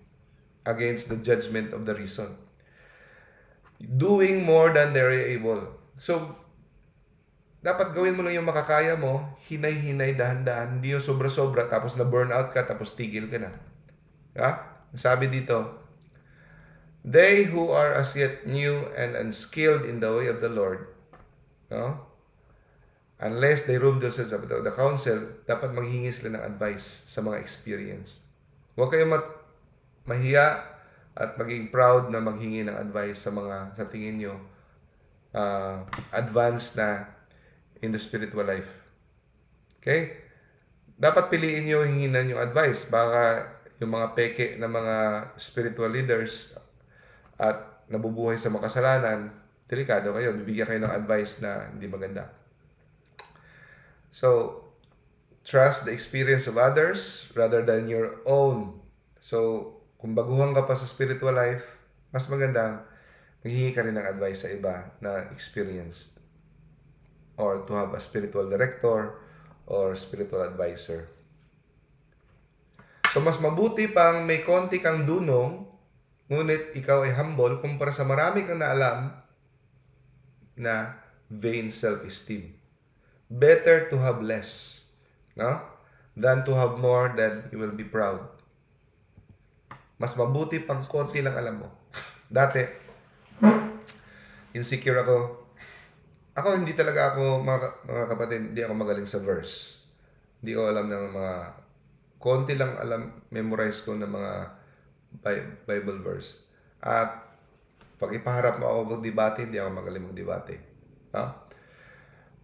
against the judgment of the reason. doing more than they're able. So, dapat gawin mo lang yung makakaya mo, hinay-hinay, dahan-dahan, hindi yung sobra-sobra, tapos na-burnout ka, tapos tigil ka na. Sabi dito, they who are as yet new and unskilled in the way of the Lord, unless they room themselves up the counsel, dapat maghingi sila ng advice sa mga experienced. Huwag kayong mahiya at maging proud na maghingi ng advice sa tingin nyo advanced na in the spiritual life. Okay? Dapat piliin nyo hinginan yung advice. Baka yung mga peke na mga spiritual leaders at nabubuhay sa makasalanan, delikado kayo. Bibigyan kayo ng advice na hindi maganda. So, trust the experience of others rather than your own. So, kung baguhan ka pa sa spiritual life, mas magandang maghingi ka rin ng advice sa iba na experienced, or to have a spiritual director or spiritual advisor. So, mas mabuti pang may konti kang dunong, ngunit ikaw ay humble kumpara sa marami kang naalam na vain self-esteem. Better to have less, than to have more, then you will be proud. Mas mabuti pang konti lang alam mo. Dati, insecure ako. Hindi talaga ako, mga kapatid, hindi ako magaling sa verse. Hindi ko alam ng mga, konti lang alam, memorize ko ng mga Bible verse. At pag ipaharap mo ako mag-debate, hindi ako magaling mag-debate.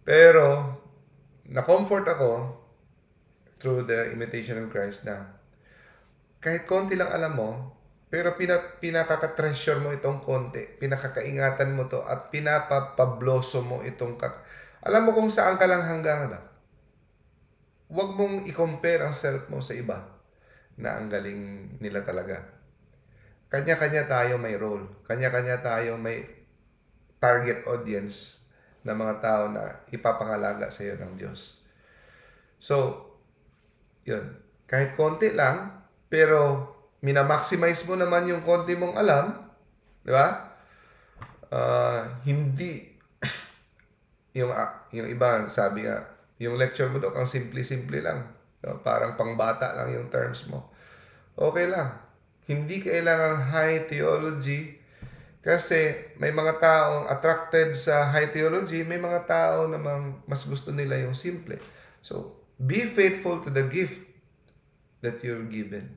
Pero, na-comfort ako through the imitation of Christ na kahit konti lang alam mo, pero pinakaka-treasure mo itong konti, pinakakaingatan mo to at pinapapabloso mo itong alam mo kung saan ka lang hanggang na. Huwag mong i-compare ang self mo sa iba na ang galing nila talaga. Kanya-kanya tayo may role. Kanya-kanya tayo may target audience na mga tao na ipapangalaga sa iyo ng Diyos. So, yun. Kahit konti lang, pero minamaximize mo naman yung konti mong alam, di ba? Hindi, yung iba, sabi nga, yung lecture mo doon, ang simple-simple lang. Parang pangbata lang yung terms mo. Okay lang. Hindi kailangan high theology kasi may mga taong attracted sa high theology, may mga tao namang mas gusto nila yung simple. So, be faithful to the gift that you're given.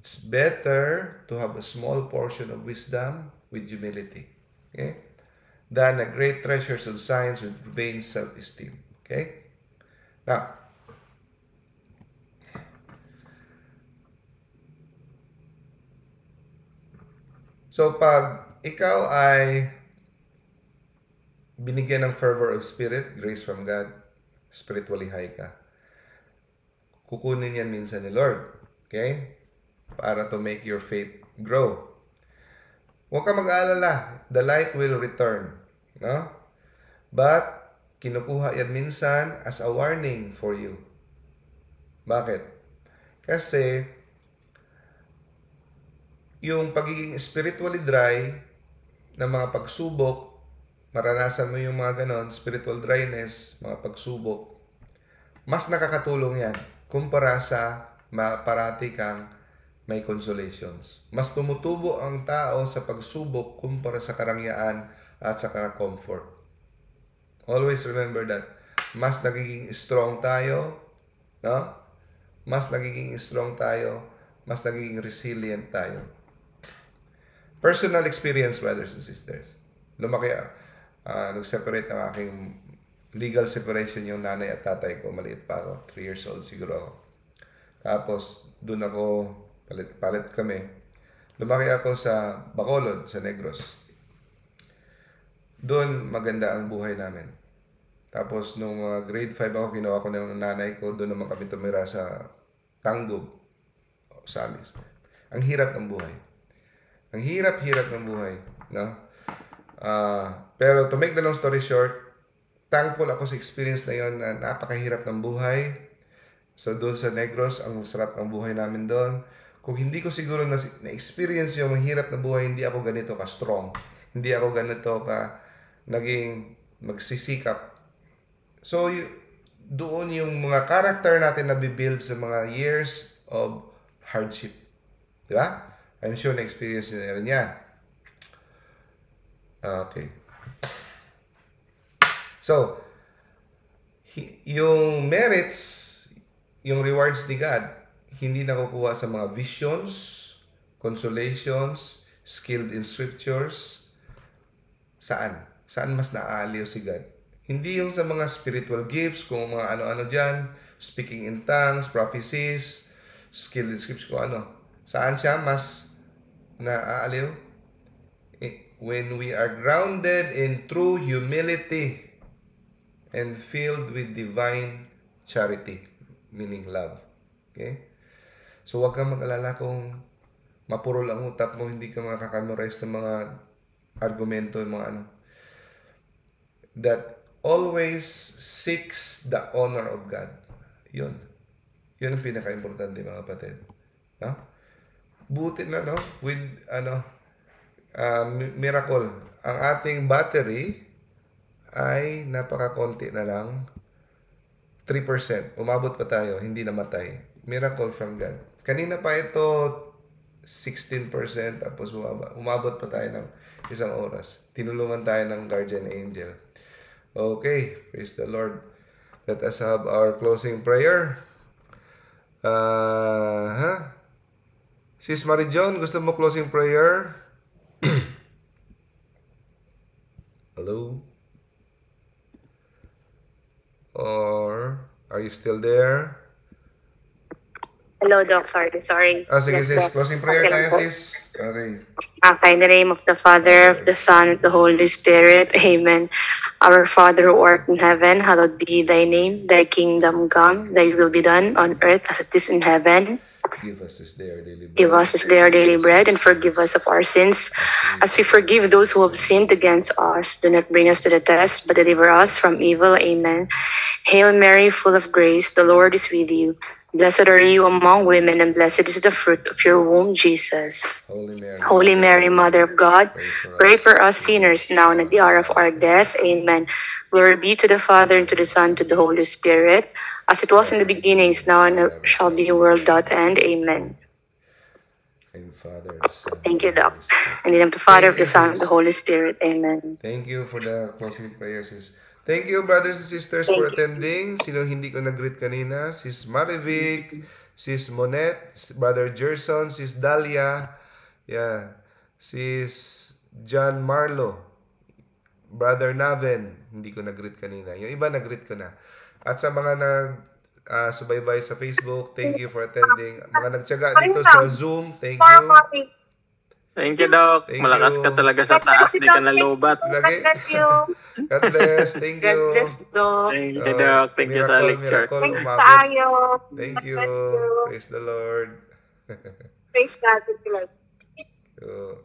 It's better to have a small portion of wisdom with humility, okay, than a great treasures of science with vain self-esteem. Okay? Now, so pag ikaw ay binigyan ng fervor of spirit, grace from God, spiritually high ka, kukunin yan minsan ni Lord. Okay? Para to make your faith grow. Huwag ka mag-aalala. The light will return. No? But, kinukuha yan minsan as a warning for you. Bakit? Kasi, yung pagiging spiritually dry na mga pagsubok, maranasan mo yung mga ganon, spiritual dryness, mga pagsubok, mas nakakatulong yan kumpara sa parati kang may consolations. Mas tumutubo ang tao sa pagsubok kumpara sa karangyaan at sa comfort. Always remember that. Mas nagiging strong tayo, no? Mas nagiging strong tayo, mas nagiging resilient tayo. Personal experience, brothers and sisters. Lumaki, nag-separate ng aking legal separation yung nanay at tatay ko. Maliit pa ako. 3 years old siguro ako. Tapos, doon ako, palit kami. Lumaki ako sa Bacolod, sa Negros. Doon, maganda ang buhay namin. Tapos, nung grade 5 ako, kinuha ko ng nanay ko. Doon naman kami tumira sa Tanggob, Samis. Ang hirap ng buhay. Ang hirap-hirap ng buhay. No? Pero to make the long story short, thankful ako sa experience na yon na napakahirap ng buhay. So, doon sa Negros, ang sarap ng buhay namin doon. Kung hindi ko siguro na-experience yung mahirap na buhay, hindi ako ganito ka-strong. Hindi ako ganito ka naging magsisikap. So, doon yung mga character natin na bibuild sa mga years of hardship. Di ba? I'm sure na-experience nyo na rin yan. Okay. So, yung merits, yung rewards ni God, hindi nakukuha sa mga visions, consolations, skilled in scriptures. Saan? Saan mas naaaliw si God? Hindi yung sa mga spiritual gifts, kung mga ano-ano dyan, speaking in tongues, prophecies, skilled in scriptures, kung ano. Saan siya mas naaaliw? When we are grounded in true humility and filled with divine charity, meaning love. Okay? So, huwag kang mag-alala kung mapurol ang utak mo, hindi ka makakamemorize ng mga argumento, mga ano. That always seeks the honor of God. Yun. Yun ang pinaka-importante, mga kapatid. No? Buti na, no? With, miracle. Ang ating battery ay napaka-konti na lang. 3%. Umabot pa tayo, hindi namatay. Miracle from God. Kanina pa ito 16%, tapos umabot pa tayo ng isang oras. Tinulungan tayo ng guardian angel. Okay, praise the Lord. Let us have our closing prayer. Sis Marijon, gusto mo closing prayer? Hello? Or are you still there? Hello, Doc. Sorry. Sige, Yes, sis. Doc. Closing prayer Okay lang tayo, po. sis. Okay. In the name of the Father, of the Son, of the Holy Spirit. Amen. Our Father who art in heaven, hallowed be thy name. Thy kingdom come, thy will be done on earth as it is in heaven. Give us this day our daily bread. Give us this day our daily bread, and forgive us of our sins, as we forgive those who have sinned against us. Do not bring us to the test, but deliver us from evil. Amen. Hail Mary, full of grace, the Lord is with you. Blessed are you among women, and blessed is the fruit of your womb, Jesus. Holy Mary, Mother of God, pray for us sinners now and at the hour of our death. Amen. Glory be to the Father, and to the Son, and to the Holy Spirit, as it was in the beginning, is now, and shall be, world without end. Amen. And Father, Son, Thank you, Doc. Holy Spirit. In the name of the Father, of Thank the you, Son, of sis. the Holy Spirit. Amen. Thank you for the closing prayers, sis. Thank you, brothers and sisters, Thank for you. attending. Sino hindi ko nag-greet kanina? Sis Marivic, Sis Monet, Brother Gerson, Sis Dalia, Sis John Marlo, Brother Naven, hindi ko nag-greet kanina. Yung iba nag-greet ko na. At sa mga subaybay sa Facebook, thank you for attending. Mga nagtiyaga dito sa Zoom, thank you. Thank you, Doc. Thank Malakas you. ka talaga sa taas, di ka nalubat. Lagi. God bless. Thank you. Doc. Thank you, Doc. Thank you sa lecture. Miracle, umabot. Thank you. Praise the Lord. Praise God. So,